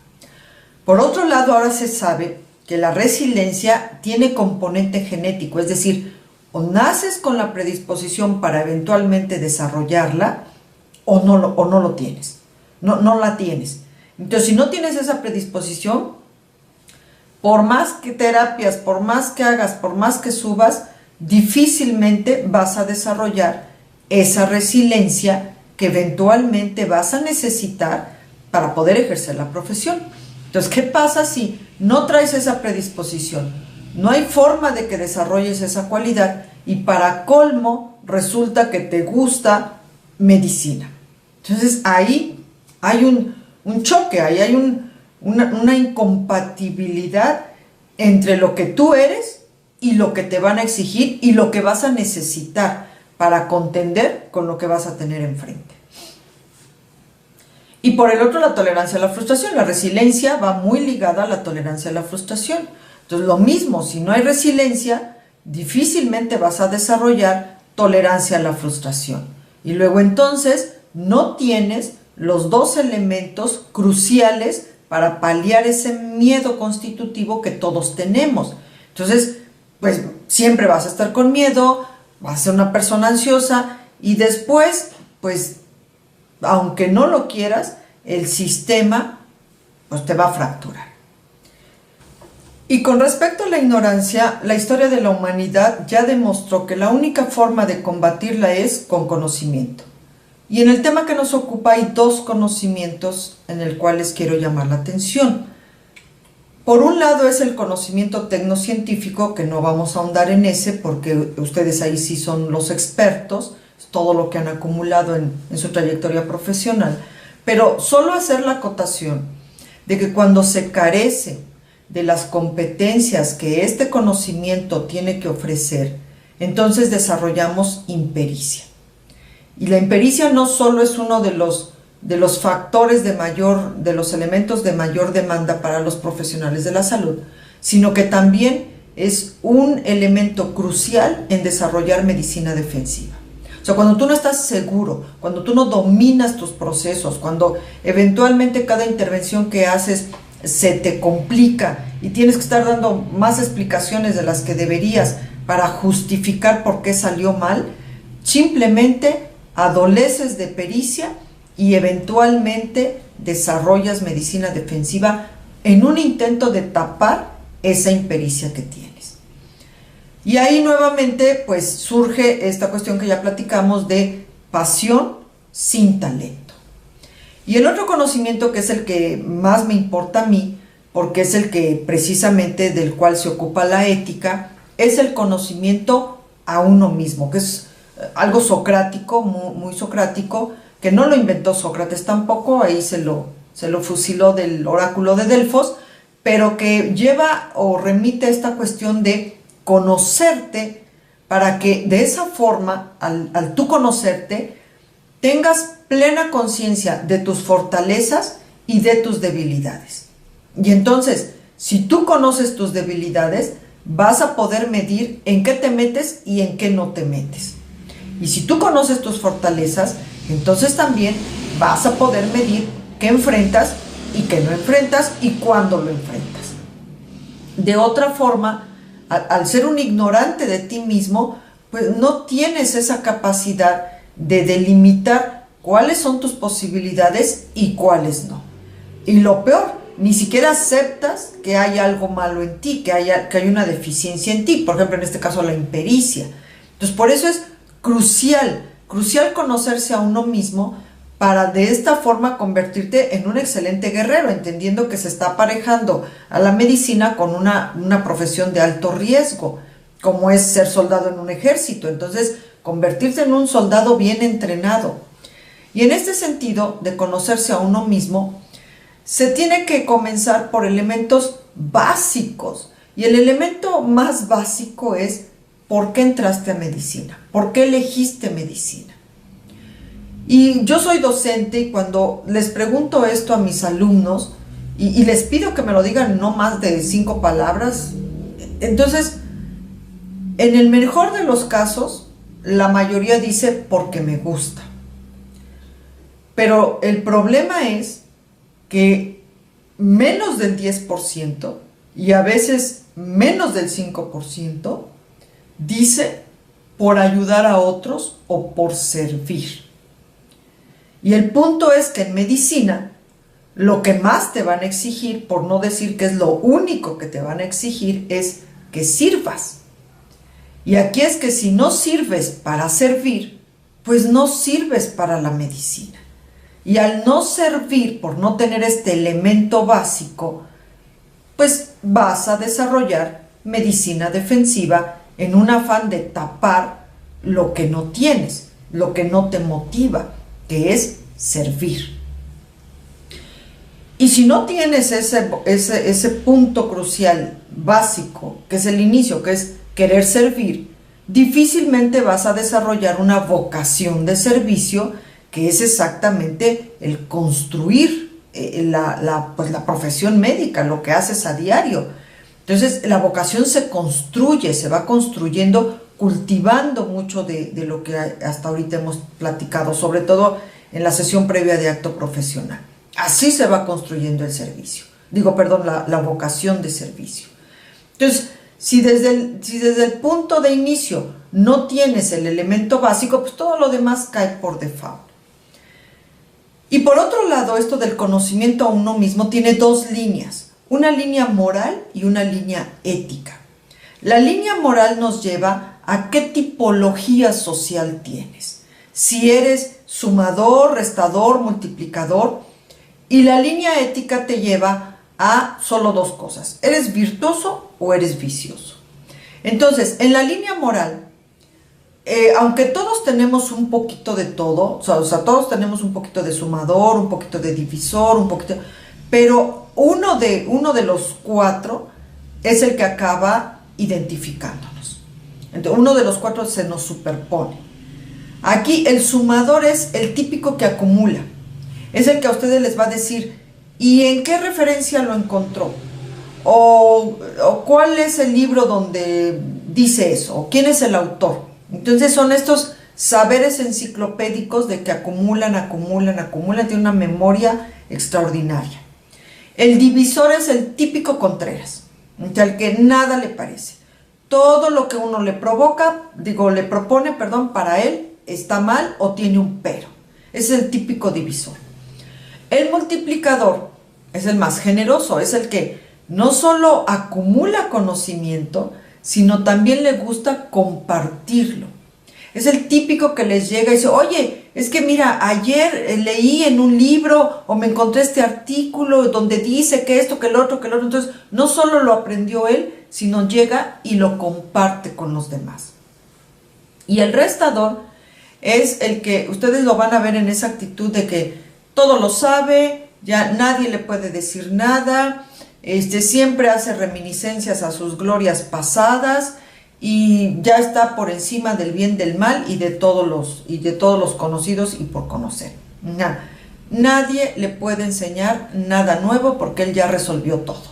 Por otro lado, ahora se sabe que la resiliencia tiene componente genético, es decir, o naces con la predisposición para eventualmente desarrollarla o no lo tienes, no la tienes. Entonces, si no tienes esa predisposición, por más que terapias, por más que hagas, por más que subas, difícilmente vas a desarrollar esa resiliencia que eventualmente vas a necesitar para poder ejercer la profesión. Entonces, ¿qué pasa si no traes esa predisposición? No hay forma de que desarrolles esa cualidad y para colmo resulta que te gusta medicina. Entonces ahí hay un choque, ahí hay una incompatibilidad entre lo que tú eres y lo que te van a exigir y lo que vas a necesitar para contender con lo que vas a tener enfrente. Y por el otro, la tolerancia a la frustración. La resiliencia va muy ligada a la tolerancia a la frustración. Entonces, lo mismo, si no hay resiliencia, difícilmente vas a desarrollar tolerancia a la frustración. Y luego entonces no tienes los dos elementos cruciales para paliar ese miedo constitutivo que todos tenemos. Entonces, pues siempre vas a estar con miedo, vas a ser una persona ansiosa y después, pues, aunque no lo quieras, el sistema pues te va a fracturar. Y con respecto a la ignorancia, la historia de la humanidad ya demostró que la única forma de combatirla es con conocimiento. Y en el tema que nos ocupa hay dos conocimientos en el cuales quiero llamar la atención. Por un lado es el conocimiento tecnocientífico, que no vamos a ahondar en ese porque ustedes ahí sí son los expertos, todo lo que han acumulado en su trayectoria profesional, pero solo hacer la acotación de que cuando se carece de las competencias que este conocimiento tiene que ofrecer, entonces desarrollamos impericia. Y la impericia no solo es uno de los factores de los elementos de mayor demanda para los profesionales de la salud, sino que también es un elemento crucial en desarrollar medicina defensiva. O sea, cuando tú no estás seguro, cuando tú no dominas tus procesos, cuando eventualmente cada intervención que haces se te complica y tienes que estar dando más explicaciones de las que deberías para justificar por qué salió mal, simplemente adoleces de pericia y eventualmente desarrollas medicina defensiva en un intento de tapar esa impericia que tienes. Y ahí nuevamente pues surge esta cuestión que ya platicamos de pasión sin talento. Y el otro conocimiento, que es el que más me importa a mí, porque es el que precisamente del cual se ocupa la ética, es el conocimiento a uno mismo, que es algo socrático, muy socrático, que no lo inventó Sócrates tampoco, ahí se lo fusiló del oráculo de Delfos, pero que lleva o remite a esta cuestión de conocerte para que de esa forma, al tú conocerte, tengas plena conciencia de tus fortalezas y de tus debilidades. Y entonces, si tú conoces tus debilidades, vas a poder medir en qué te metes y en qué no te metes. Y si tú conoces tus fortalezas, entonces también vas a poder medir qué enfrentas y qué no enfrentas y cuándo lo enfrentas. De otra forma, al ser un ignorante de ti mismo, pues no tienes esa capacidad de delimitar cuáles son tus posibilidades y cuáles no. Y lo peor, ni siquiera aceptas que hay algo malo en ti, que hay una deficiencia en ti, por ejemplo en este caso la impericia. Entonces por eso es crucial conocerse a uno mismo para de esta forma convertirte en un excelente guerrero, entendiendo que se está aparejando a la medicina con una profesión de alto riesgo, como es ser soldado en un ejército. Entonces, convertirse en un soldado bien entrenado. Y en este sentido, de conocerse a uno mismo, se tiene que comenzar por elementos básicos. Y el elemento más básico es: ¿por qué entraste a medicina? ¿Por qué elegiste medicina? Y yo soy docente y cuando les pregunto esto a mis alumnos y les pido que me lo digan no más de 5 palabras, entonces, en el mejor de los casos, la mayoría dice porque me gusta. Pero el problema es que menos del 10% y a veces menos del 5% dice por ayudar a otros o por servir. Y el punto es que en medicina lo que más te van a exigir, por no decir que es lo único que te van a exigir, es que sirvas. Y aquí es que si no sirves para servir, pues no sirves para la medicina. Y al no servir, por no tener este elemento básico, pues vas a desarrollar medicina defensiva en un afán de tapar lo que no tienes. lo que no te motiva, que es servir. Y si no tienes ese punto crucial, básico, que es el inicio, que es querer servir, difícilmente vas a desarrollar una vocación de servicio, que es exactamente el construir la profesión médica, lo que haces a diario. Entonces, la vocación se construye, se va construyendo, cultivando mucho de lo que hasta ahorita hemos platicado, sobre todo en la sesión previa de acto profesional. Así se va construyendo el servicio. La vocación de servicio. Entonces, si desde el punto de inicio no tienes el elemento básico, pues todo lo demás cae por default. Y por otro lado, esto del conocimiento a uno mismo tiene dos líneas. Una línea moral y una línea ética. La línea moral nos lleva a qué tipología social tienes. Si eres sumador, restador, multiplicador. Y la línea ética te lleva a solo dos cosas. ¿Eres virtuoso o eres vicioso? Entonces, en la línea moral, aunque todos tenemos un poquito de todo, o sea, todos tenemos un poquito de sumador, un poquito de divisor, un poquito, pero uno de los cuatro es el que acaba identificándonos. Entonces, uno de los cuatro se nos superpone. Aquí el sumador es el típico que acumula. Es el que a ustedes les va a decir, ¿y en qué referencia lo encontró? O ¿cuál es el libro donde dice eso? ¿O quién es el autor? Entonces son estos saberes enciclopédicos de que acumulan, tienen una memoria extraordinaria. El divisor es el típico Contreras, al que nada le parece. Todo lo que uno le propone, para él está mal o tiene un pero. Ese es el típico divisor. El multiplicador es el más generoso, es el que no solo acumula conocimiento, sino también le gusta compartirlo. Es el típico que les llega y dice, oye, es que mira, ayer leí en un libro o me encontré este artículo donde dice que esto, que el otro. Entonces, no solo lo aprendió él, sino llega y lo comparte con los demás. Y el restador es el que ustedes lo van a ver en esa actitud de que todo lo sabe, ya nadie le puede decir nada, siempre hace reminiscencias a sus glorias pasadas y ya está por encima del bien, del mal y de todos los conocidos y por conocer. Nadie le puede enseñar nada nuevo porque él ya resolvió todo.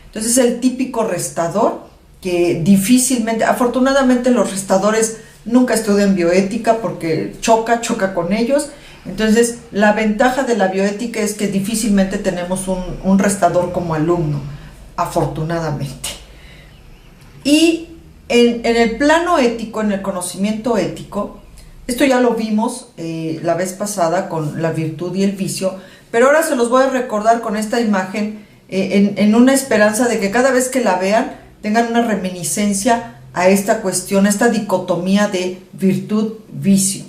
Entonces el típico restador que difícilmente, afortunadamente los restadores nunca estudian bioética porque choca con ellos. Entonces, la ventaja de la bioética es que difícilmente tenemos un restador como alumno, afortunadamente. Y en el plano ético, en el conocimiento ético, esto ya lo vimos la vez pasada con la virtud y el vicio, pero ahora se los voy a recordar con esta imagen en una esperanza de que cada vez que la vean tengan una reminiscencia a esta cuestión, a esta dicotomía de virtud-vicio.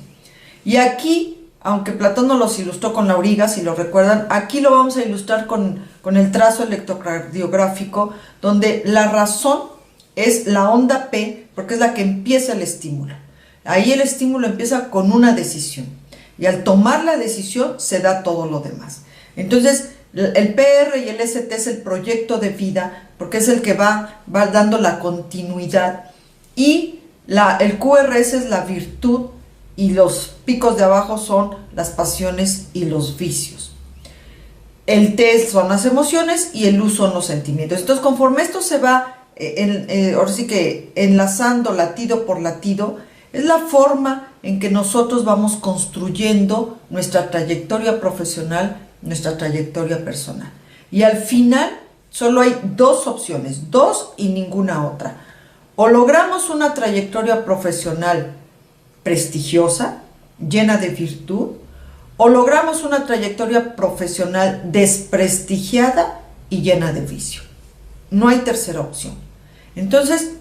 Y aquí, aunque Platón nos los ilustró con la auriga, si lo recuerdan, aquí lo vamos a ilustrar con el trazo electrocardiográfico, donde la razón es la onda P, porque es la que empieza el estímulo. Ahí el estímulo empieza con una decisión, y al tomar la decisión se da todo lo demás. Entonces, el PR y el ST es el proyecto de vida, porque es el que va dando la continuidad, y el QRS es la virtud, y los picos de abajo son las pasiones y los vicios. El T son las emociones y el U son los sentimientos. Entonces, conforme esto se va, ahora sí que enlazando latido por latido, es la forma en que nosotros vamos construyendo nuestra trayectoria profesional, nuestra trayectoria personal. Y al final, solo hay dos opciones, dos y ninguna otra. O logramos una trayectoria profesional prestigiosa, llena de virtud, o logramos una trayectoria profesional desprestigiada y llena de vicio. No hay tercera opción. Entonces,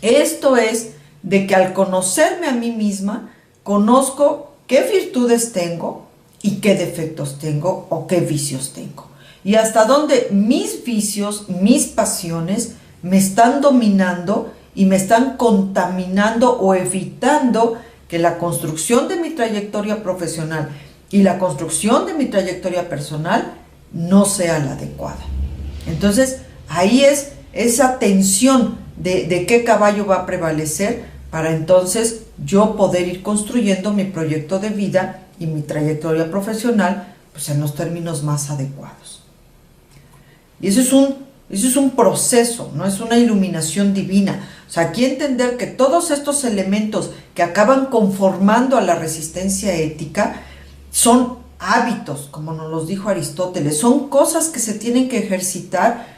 esto es de que al conocerme a mí misma, conozco qué virtudes tengo y qué defectos tengo o qué vicios tengo. Y hasta dónde mis vicios, mis pasiones me están dominando y me están contaminando o evitando que la construcción de mi trayectoria profesional y la construcción de mi trayectoria personal no sea la adecuada. Entonces, ahí es esa tensión de qué caballo va a prevalecer para entonces yo poder ir construyendo mi proyecto de vida y mi trayectoria profesional pues en los términos más adecuados. Y eso es un proceso, no es una iluminación divina. O sea, aquí entender que todos estos elementos que acaban conformando a la resistencia ética son hábitos, como nos los dijo Aristóteles, son cosas que se tienen que ejercitar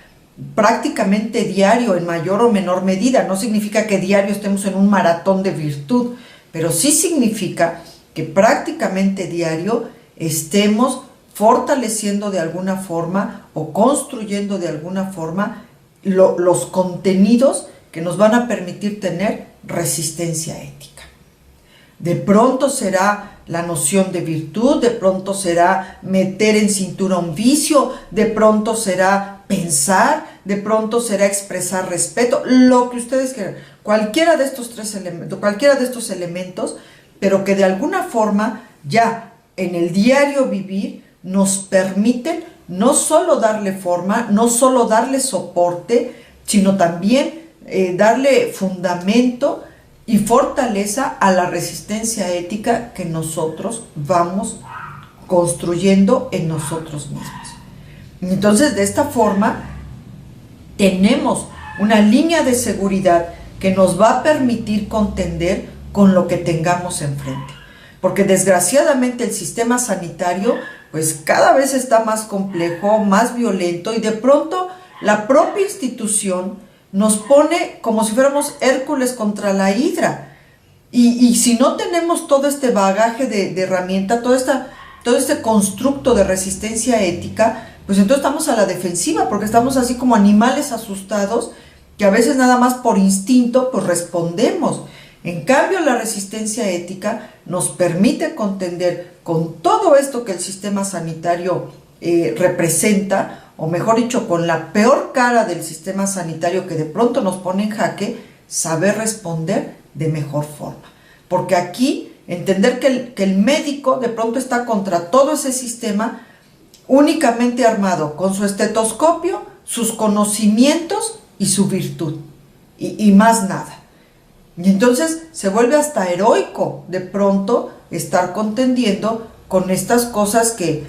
prácticamente diario en mayor o menor medida. No significa que diario estemos en un maratón de virtud, pero sí significa que prácticamente diario estemos fortaleciendo de alguna forma o construyendo de alguna forma los contenidos que nos van a permitir tener resistencia ética. De pronto será la noción de virtud, de pronto será meter en cintura un vicio, de pronto será pensar, de pronto será expresar respeto, lo que ustedes quieran, cualquiera de estos elementos, pero que de alguna forma ya en el diario vivir nos permiten no solo darle forma, no solo darle soporte, sino también darle fundamento y fortaleza a la resistencia ética que nosotros vamos construyendo en nosotros mismos. Entonces, de esta forma, tenemos una línea de seguridad que nos va a permitir contender con lo que tengamos enfrente. Porque desgraciadamente el sistema sanitario, pues cada vez está más complejo, más violento, y de pronto la propia institución nos pone como si fuéramos Hércules contra la hidra. Y si no tenemos todo este bagaje de herramienta, todo este constructo de resistencia ética, pues entonces estamos a la defensiva, porque estamos así como animales asustados, que a veces nada más por instinto pues respondemos. En cambio, la resistencia ética nos permite contender con todo esto que el sistema sanitario representa, o mejor dicho, con la peor cara del sistema sanitario que de pronto nos pone en jaque, saber responder de mejor forma. Porque aquí, entender que el médico de pronto está contra todo ese sistema únicamente armado con su estetoscopio, sus conocimientos y su virtud, y más nada. Y entonces se vuelve hasta heroico de pronto estar contendiendo con estas cosas que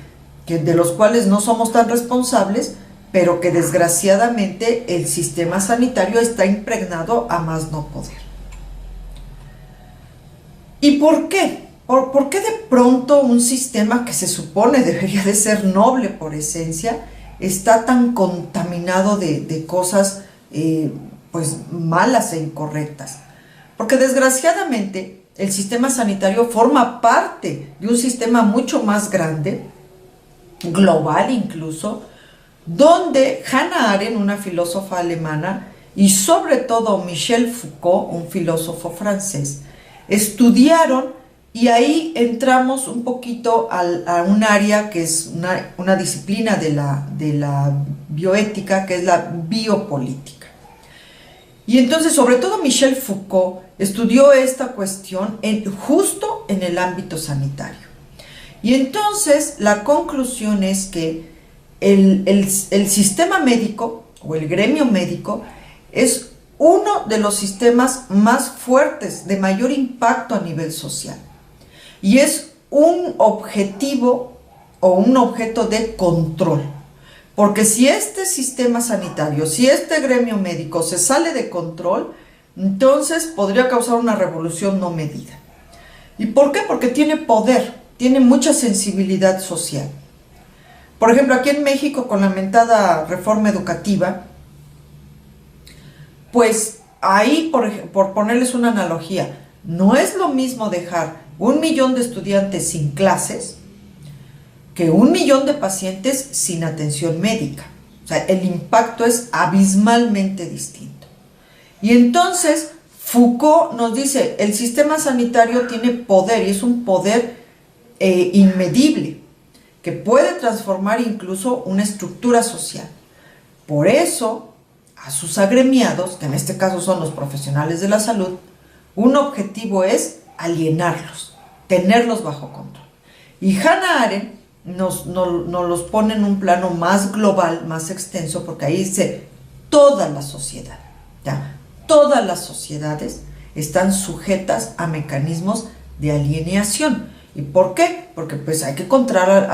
de los cuales no somos tan responsables, pero que desgraciadamente el sistema sanitario está impregnado a más no poder. ¿Y por qué? ¿Por qué de pronto un sistema que se supone debería de ser noble por esencia está tan contaminado de cosas pues malas e incorrectas? Porque desgraciadamente el sistema sanitario forma parte de un sistema mucho más grande, global incluso, donde Hannah Arendt, una filósofa alemana, y sobre todo Michel Foucault, un filósofo francés, estudiaron, y ahí entramos un poquito a un área que es una disciplina de la bioética, que es la biopolítica. Y entonces, sobre todo Michel Foucault estudió esta cuestión justo en el ámbito sanitario. Y entonces la conclusión es que el sistema médico o el gremio médico es uno de los sistemas más fuertes, de mayor impacto a nivel social. Y es un objetivo o un objeto de control. Porque si este sistema sanitario, si este gremio médico se sale de control, entonces podría causar una revolución no medida. ¿Y por qué? Porque tiene poder, tiene mucha sensibilidad social. Por ejemplo, aquí en México, con la mentada reforma educativa, pues ahí, por ponerles una analogía, no es lo mismo dejar 1 millón de estudiantes sin clases que 1 millón de pacientes sin atención médica. O sea, el impacto es abismalmente distinto. Y entonces Foucault nos dice, el sistema sanitario tiene poder, y es un poder inmedible, que puede transformar incluso una estructura social. Por eso, a sus agremiados, que en este caso son los profesionales de la salud, un objetivo es alienarlos, tenerlos bajo control. Y Hannah Arendt nos los pone en un plano más global, más extenso, porque ahí dice toda la sociedad, ¿ya? Todas las sociedades están sujetas a mecanismos de alienación. ¿Y por qué? Porque pues hay que controlar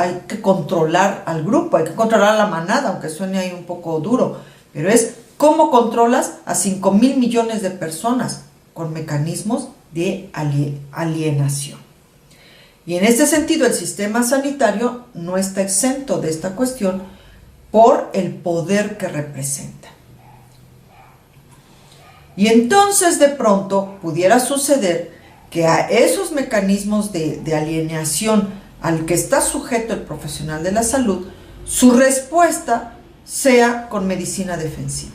al grupo, hay que controlar a la manada, aunque suene ahí un poco duro, pero es cómo controlas a 5,000 millones de personas con mecanismos de alienación. Y en este sentido el sistema sanitario no está exento de esta cuestión por el poder que representa. Y entonces de pronto pudiera suceder que a esos mecanismos de alienación al que está sujeto el profesional de la salud, su respuesta sea con medicina defensiva.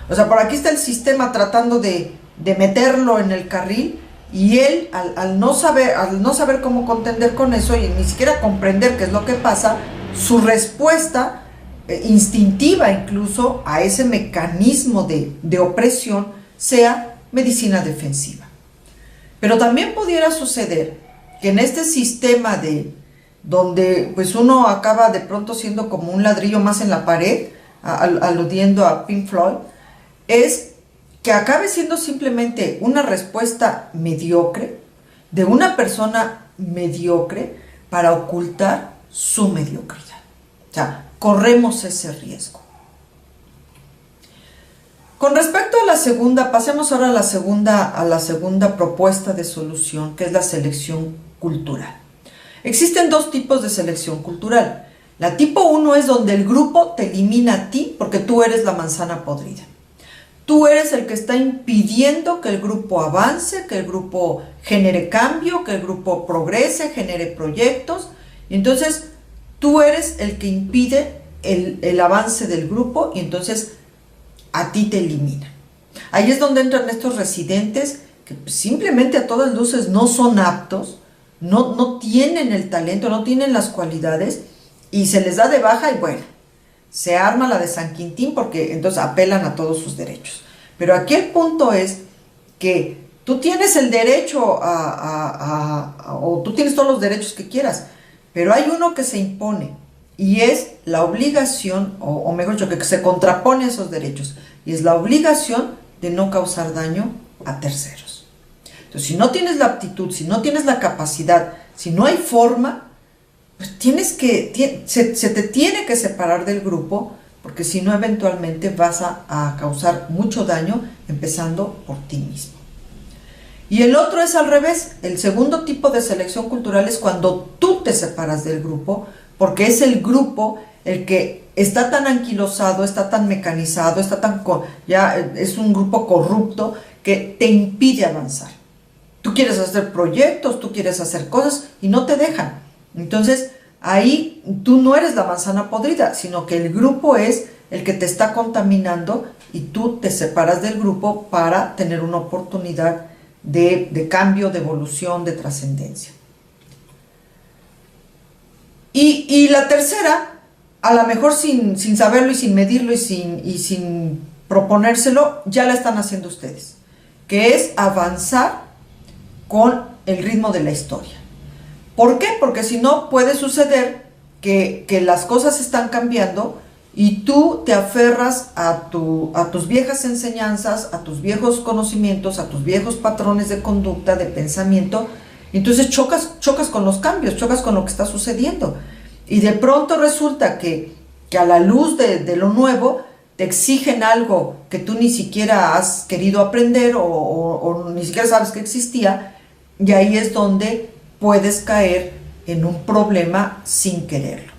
O sea, por aquí está el sistema tratando de meterlo en el carril, y él, al no saber cómo contender con eso y ni siquiera comprender qué es lo que pasa, su respuesta instintiva incluso a ese mecanismo de opresión sea medicina defensiva. Pero también pudiera suceder que en este sistema donde pues uno acaba de pronto siendo como un ladrillo más en la pared, aludiendo a Pink Floyd, es que acabe siendo simplemente una respuesta mediocre de una persona mediocre para ocultar su mediocridad. O sea, corremos ese riesgo. Con respecto a la segunda, pasemos ahora a la segunda propuesta de solución, que es la selección cultural. Existen dos tipos de selección cultural. La tipo 1 es donde el grupo te elimina a ti porque tú eres la manzana podrida. Tú eres el que está impidiendo que el grupo avance, que el grupo genere cambio, que el grupo progrese, genere proyectos. Y entonces tú eres el que impide el avance del grupo y entonces a ti te elimina. Ahí es donde entran estos residentes que simplemente a todas luces no son aptos, no tienen el talento, no tienen las cualidades y se les da de baja y bueno, se arma la de San Quintín porque entonces apelan a todos sus derechos. Pero aquí el punto es que tú tienes el derecho o tú tienes todos los derechos que quieras, pero hay uno que se impone y es la obligación, o mejor dicho, que se contrapone a esos derechos, y es la obligación de no causar daño a terceros. Entonces, si no tienes la aptitud, si no tienes la capacidad, si no hay forma, pues se te tiene que separar del grupo, porque si no eventualmente vas a causar mucho daño, empezando por ti mismo. Y el otro es al revés. El segundo tipo de selección cultural es cuando tú te separas del grupo, porque es el grupo el que está tan anquilosado, está tan mecanizado, ya es un grupo corrupto que te impide avanzar. Tú quieres hacer proyectos, tú quieres hacer cosas y no te dejan. Entonces, ahí tú no eres la manzana podrida, sino que el grupo es el que te está contaminando y tú te separas del grupo para tener una oportunidad de cambio, de evolución, de trascendencia. Y la tercera, a lo mejor sin saberlo y sin medirlo y sin proponérselo, ya la están haciendo ustedes, que es avanzar con el ritmo de la historia. ¿Por qué? Porque si no puede suceder que las cosas están cambiando y tú te aferras a tus viejas enseñanzas, a tus viejos conocimientos, a tus viejos patrones de conducta, de pensamiento, y entonces chocas con los cambios, chocas con lo que está sucediendo. Y de pronto resulta que a la luz de lo nuevo te exigen algo que tú ni siquiera has querido aprender o ni siquiera sabes que existía, y ahí es donde puedes caer en un problema sin quererlo.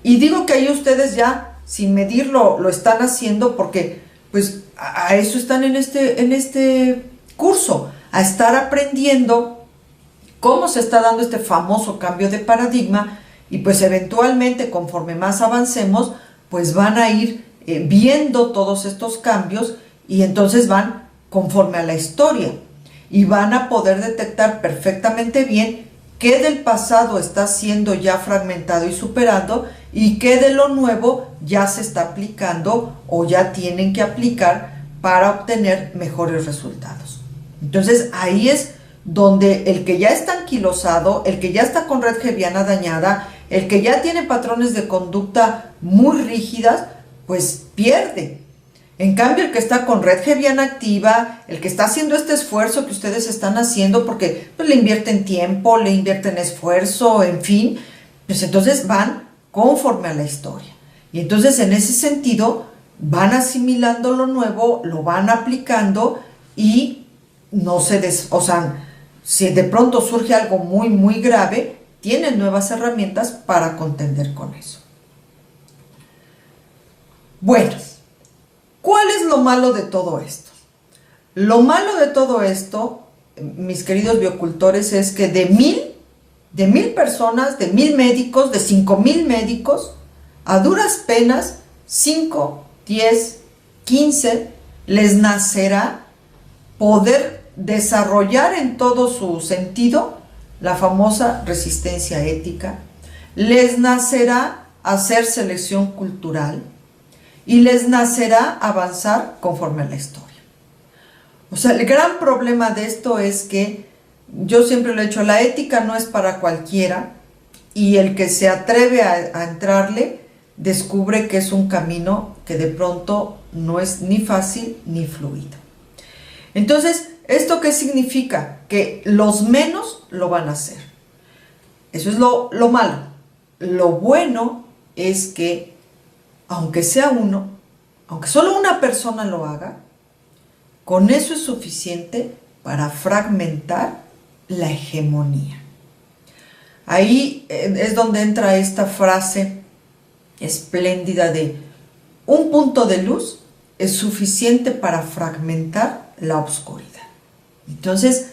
Y digo que ahí ustedes ya, sin medirlo, lo están haciendo porque pues a eso están en este curso, a estar aprendiendo cómo se está dando este famoso cambio de paradigma, y pues eventualmente conforme más avancemos, pues van a ir viendo todos estos cambios y entonces van conforme a la historia y van a poder detectar perfectamente bien qué del pasado está siendo ya fragmentado y superado y qué de lo nuevo ya se está aplicando o ya tienen que aplicar para obtener mejores resultados. Entonces ahí es donde el que ya está anquilosado, el que ya está con red Hebbiana dañada, el que ya tiene patrones de conducta muy rígidas, pues pierde. En cambio, el que está con red Hebbiana activa, el que está haciendo este esfuerzo que ustedes están haciendo, porque pues, le invierten tiempo, le invierten esfuerzo, en fin, pues entonces van conforme a la historia. Y entonces en ese sentido van asimilando lo nuevo, lo van aplicando y no o sea, si de pronto surge algo muy, muy grave, tienen nuevas herramientas para contender con eso. Bueno, ¿cuál es lo malo de todo esto? Lo malo de todo esto, mis queridos biocultores, es que de mil personas, de 1000 médicos, de 5000 médicos, a duras penas, 5, 10, 15 les nacerá poder desarrollar en todo su sentido la famosa resistencia ética, les nacerá hacer selección cultural y les nacerá avanzar conforme a la historia. O sea, el gran problema de esto es que yo siempre lo he dicho, la ética no es para cualquiera y el que se atreve a entrarle descubre que es un camino que de pronto no es ni fácil ni fluido. Entonces, ¿esto qué significa? Que los menos lo van a hacer. Eso es lo malo. Lo bueno es que, aunque sea uno, aunque solo una persona lo haga, con eso es suficiente para fragmentar la hegemonía. Ahí es donde entra esta frase espléndida de un punto de luz es suficiente para fragmentar la oscuridad. Entonces,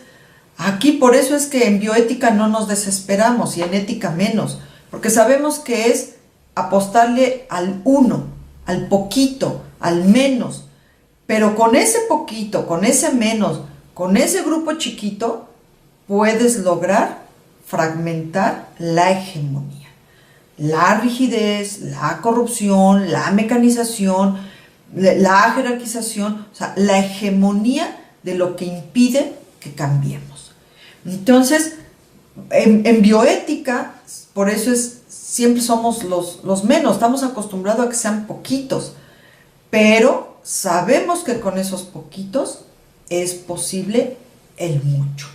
aquí por eso es que en bioética no nos desesperamos y en ética menos, porque sabemos que es apostarle al uno, al poquito, al menos, pero con ese poquito, con ese menos, con ese grupo chiquito, puedes lograr fragmentar la hegemonía. La rigidez, la corrupción, la mecanización, la jerarquización, o sea, la hegemonía de lo que impide que cambiemos. Entonces, en bioética, por eso siempre somos los menos, estamos acostumbrados a que sean poquitos, pero sabemos que con esos poquitos es posible el mucho.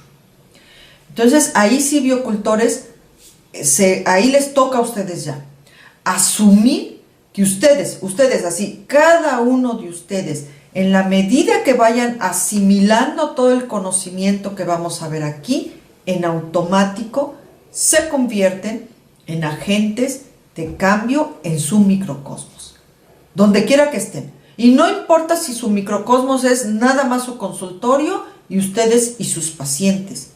Entonces, ahí sí, biocultores, ahí les toca a ustedes ya asumir que ustedes así, cada uno de ustedes, en la medida que vayan asimilando todo el conocimiento que vamos a ver aquí, en automático se convierten en agentes de cambio en su microcosmos, donde quiera que estén. Y no importa si su microcosmos es nada más su consultorio y ustedes y sus pacientes.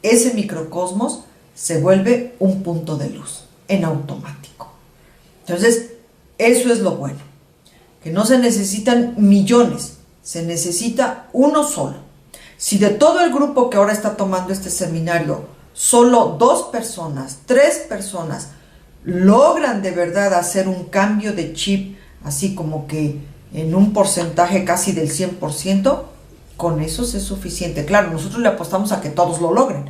Ese microcosmos se vuelve un punto de luz en automático. Entonces, eso es lo bueno, que no se necesitan millones, se necesita uno solo. Si de todo el grupo que ahora está tomando este seminario, solo 2 personas, 3 personas logran de verdad hacer un cambio de chip, así como que en un porcentaje casi del 100%, con eso es suficiente. Claro, nosotros le apostamos a que todos lo logren,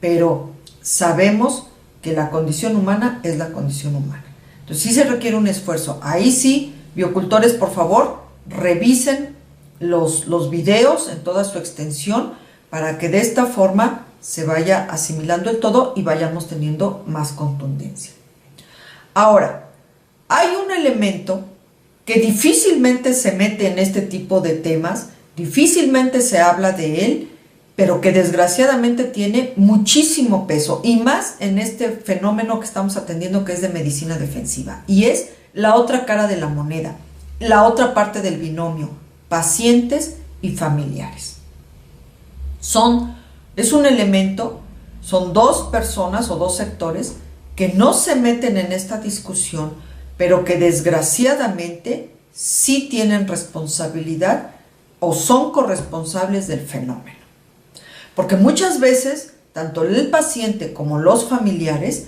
pero sabemos que la condición humana es la condición humana. Entonces sí se requiere un esfuerzo. Ahí sí, biocultores, por favor, revisen los videos en toda su extensión para que de esta forma se vaya asimilando el todo y vayamos teniendo más contundencia. Ahora, hay un elemento que difícilmente se mete en este tipo de temas, difícilmente se habla de él, pero que desgraciadamente tiene muchísimo peso, y más en este fenómeno que estamos atendiendo, que es de medicina defensiva, y es la otra cara de la moneda, la otra parte del binomio, pacientes y familiares. Es un elemento, son 2 personas o 2 sectores que no se meten en esta discusión, pero que desgraciadamente sí tienen responsabilidad o son corresponsables del fenómeno. Porque muchas veces, tanto el paciente como los familiares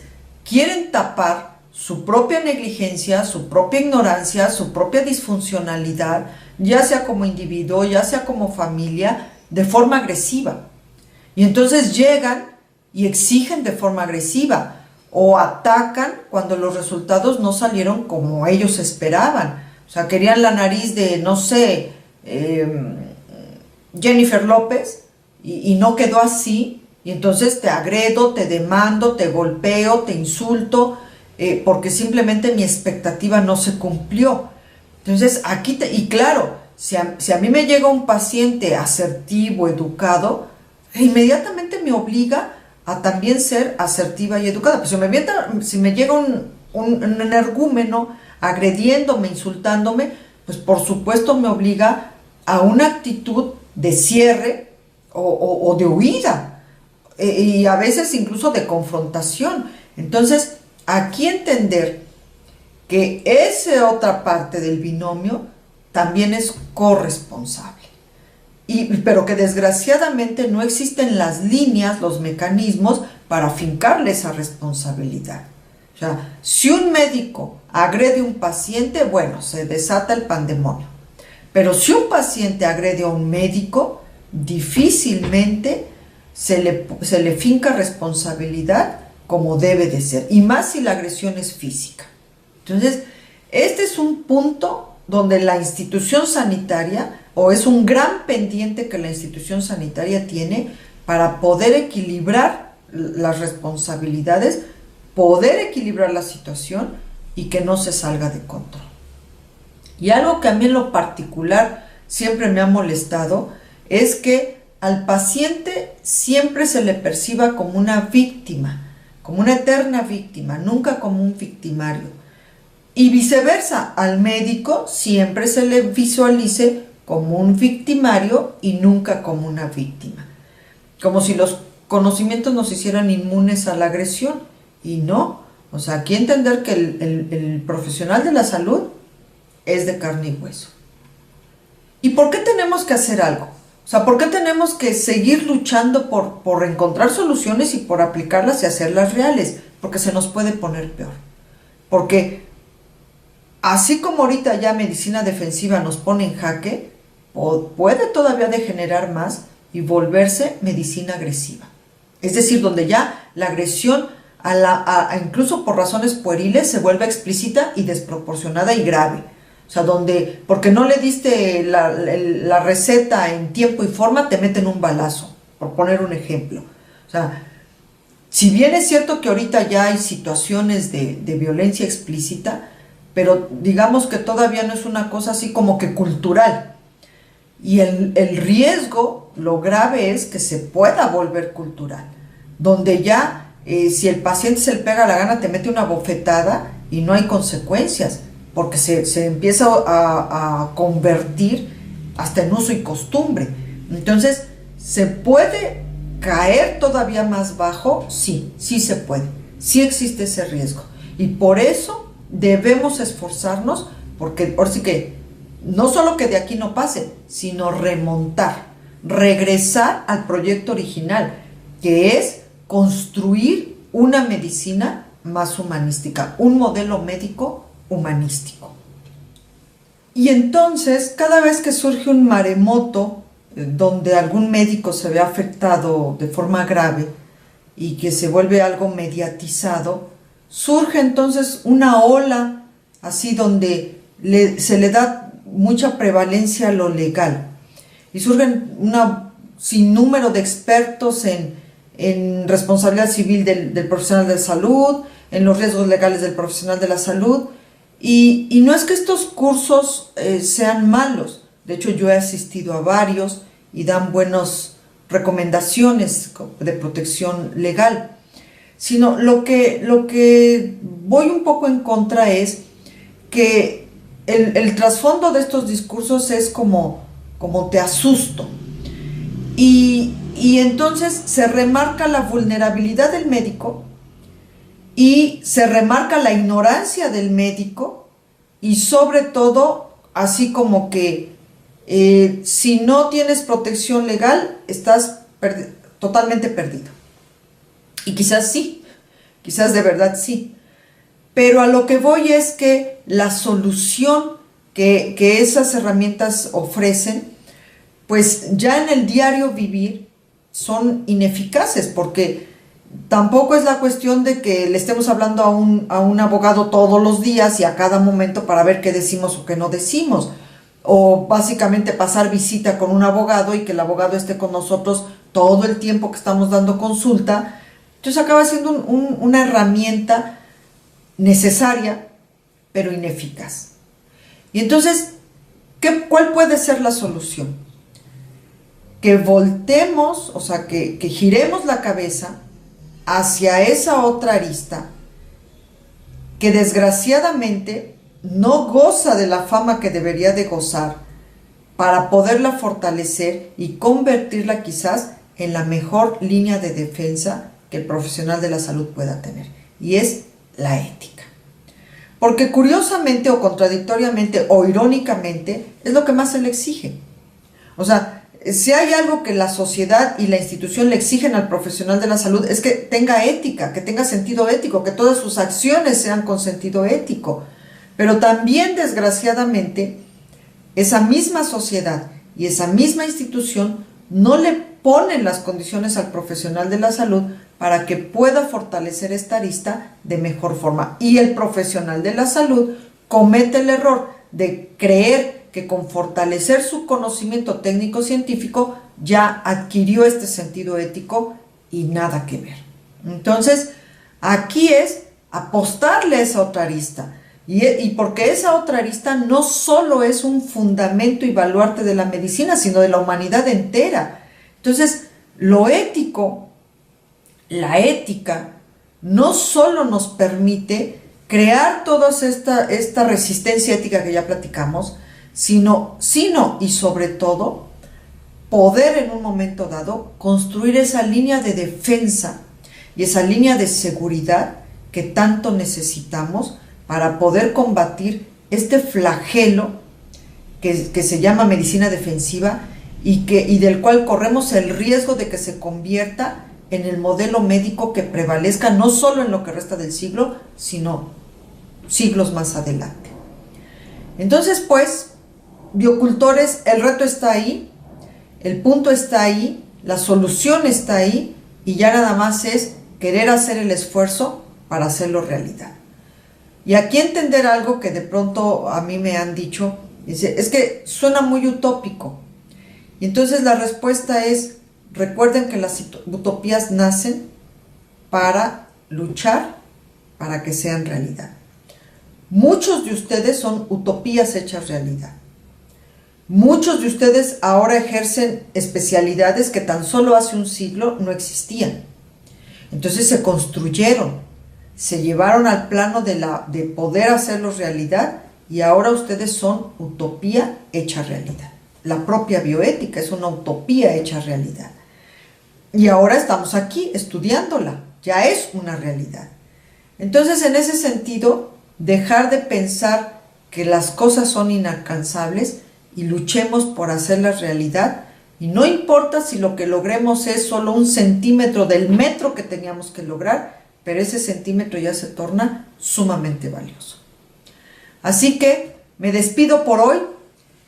quieren tapar su propia negligencia, su propia ignorancia, su propia disfuncionalidad, ya sea como individuo, ya sea como familia, de forma agresiva. Y entonces llegan y exigen de forma agresiva o atacan cuando los resultados no salieron como ellos esperaban. O sea, querían la nariz de, no sé, Jennifer López y no quedó así. Y entonces te agredo, te demando, te golpeo, te insulto, porque simplemente mi expectativa no se cumplió. Entonces aquí, y claro, si a mí me llega un paciente asertivo, educado, inmediatamente me obliga a también ser asertiva y educada. Pues si me llega un energúmeno agrediéndome, insultándome, pues por supuesto me obliga a una actitud de cierre o de huida. Y a veces incluso de confrontación. Entonces, aquí entender que esa otra parte del binomio también es corresponsable. Pero que desgraciadamente no existen las líneas, los mecanismos para fincarle esa responsabilidad. O sea, si un médico agrede a un paciente, bueno, se desata el pandemonio. Pero si un paciente agrede a un médico, difícilmente se le finca responsabilidad como debe de ser, y más si la agresión es física. Entonces, este es un punto donde la institución sanitaria, o es un gran pendiente que la institución sanitaria tiene para poder equilibrar las responsabilidades, poder equilibrar la situación y que no se salga de control. Y algo que a mí en lo particular siempre me ha molestado es que al paciente siempre se le perciba como una víctima, como una eterna víctima, nunca como un victimario. Y viceversa, al médico siempre se le visualice como un victimario y nunca como una víctima. Como si los conocimientos nos hicieran inmunes a la agresión. Y no. O sea, aquí entender que el profesional de la salud es de carne y hueso. ¿Y por qué tenemos que hacer algo? O sea, ¿por qué tenemos que seguir luchando por encontrar soluciones y por aplicarlas y hacerlas reales? Porque se nos puede poner peor. Porque así como ahorita ya medicina defensiva nos pone en jaque, puede todavía degenerar más y volverse medicina agresiva. Es decir, donde ya la agresión, incluso por razones pueriles, se vuelve explícita y desproporcionada y grave. O sea, porque no le diste la receta en tiempo y forma, te meten un balazo, por poner un ejemplo. O sea, si bien es cierto que ahorita ya hay situaciones de violencia explícita, pero digamos que todavía no es una cosa así como que cultural. Y el riesgo, lo grave es que se pueda volver cultural, donde ya, si el paciente se le pega la gana, te mete una bofetada y no hay consecuencias, porque se empieza a convertir hasta en uso y costumbre. Entonces, ¿se puede caer todavía más bajo? Sí, sí se puede. Sí existe ese riesgo. Y por eso debemos esforzarnos, porque ahora sí que no solo que de aquí no pase, sino remontar, regresar al proyecto original, que es construir una medicina más humanística, un modelo médico humanístico. Y entonces, cada vez que surge un maremoto donde algún médico se ve afectado de forma grave y que se vuelve algo mediatizado, surge entonces una ola así donde se le da mucha prevalencia a lo legal y surgen un sinnúmero de expertos en responsabilidad civil del profesional de salud, en los riesgos legales del profesional de la salud. Y no es que estos cursos sean malos. De hecho, yo he asistido a varios y dan buenas recomendaciones de protección legal. Sino lo que voy un poco en contra es que el trasfondo de estos discursos es como te asusto. Y entonces se remarca la vulnerabilidad del médico y se remarca la ignorancia del médico y sobre todo así como que si no tienes protección legal estás totalmente perdido. Y quizás sí, quizás de verdad sí. Pero a lo que voy es que la solución que esas herramientas ofrecen, pues ya en el diario vivir son ineficaces, porque tampoco es la cuestión de que le estemos hablando a un abogado todos los días y a cada momento para ver qué decimos o qué no decimos, o básicamente pasar visita con un abogado y que el abogado esté con nosotros todo el tiempo que estamos dando consulta. Entonces acaba siendo una herramienta necesaria, pero ineficaz. Y entonces, ¿cuál puede ser la solución? Que voltemos, o sea, que giremos la cabeza hacia esa otra arista que desgraciadamente no goza de la fama que debería de gozar, para poderla fortalecer y convertirla quizás en la mejor línea de defensa que el profesional de la salud pueda tener, y es la ética. Porque curiosamente o contradictoriamente o irónicamente es lo que más se le exige. O sea, si hay algo que la sociedad y la institución le exigen al profesional de la salud, es que tenga ética, que tenga sentido ético, que todas sus acciones sean con sentido ético. Pero también, desgraciadamente, esa misma sociedad y esa misma institución no le ponen las condiciones al profesional de la salud para que pueda fortalecer esta arista de mejor forma. Y el profesional de la salud comete el error de creer que con fortalecer su conocimiento técnico-científico ya adquirió este sentido ético, y nada que ver. Entonces, aquí es apostarle a esa otra arista. Y porque esa otra arista no solo es un fundamento y baluarte de la medicina, sino de la humanidad entera. Entonces, lo ético, la ética, no solo nos permite crear toda esta resistencia ética que ya platicamos, sino y sobre todo, poder en un momento dado construir esa línea de defensa y esa línea de seguridad que tanto necesitamos para poder combatir este flagelo que se llama medicina defensiva y del cual corremos el riesgo de que se convierta en el modelo médico que prevalezca no solo en lo que resta del siglo, sino siglos más adelante. Entonces, pues, biocultores, el reto está ahí, el punto está ahí, la solución está ahí, y ya nada más es querer hacer el esfuerzo para hacerlo realidad. Y aquí entender algo que de pronto a mí me han dicho, es que suena muy utópico. Y entonces la respuesta es, recuerden que las utopías nacen para luchar para que sean realidad. Muchos de ustedes son utopías hechas realidad. Muchos de ustedes ahora ejercen especialidades que tan solo hace un siglo no existían. Entonces se construyeron, se llevaron al plano de poder hacerlos realidad, y ahora ustedes son utopía hecha realidad. La propia bioética es una utopía hecha realidad. Y ahora estamos aquí estudiándola, ya es una realidad. Entonces, en ese sentido, dejar de pensar que las cosas son inalcanzables y luchemos por hacerlas realidad, y no importa si lo que logremos es solo 1 centímetro del metro que teníamos que lograr, pero ese centímetro ya se torna sumamente valioso. Así que me despido por hoy.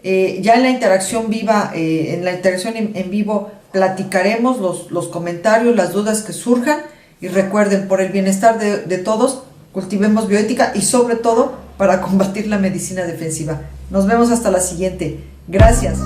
Ya en la interacción viva, en la interacción en vivo, platicaremos los comentarios, las dudas que surjan, y recuerden, por el bienestar de todos, cultivemos bioética, y sobre todo para combatir la medicina defensiva. Nos vemos hasta la siguiente. Gracias.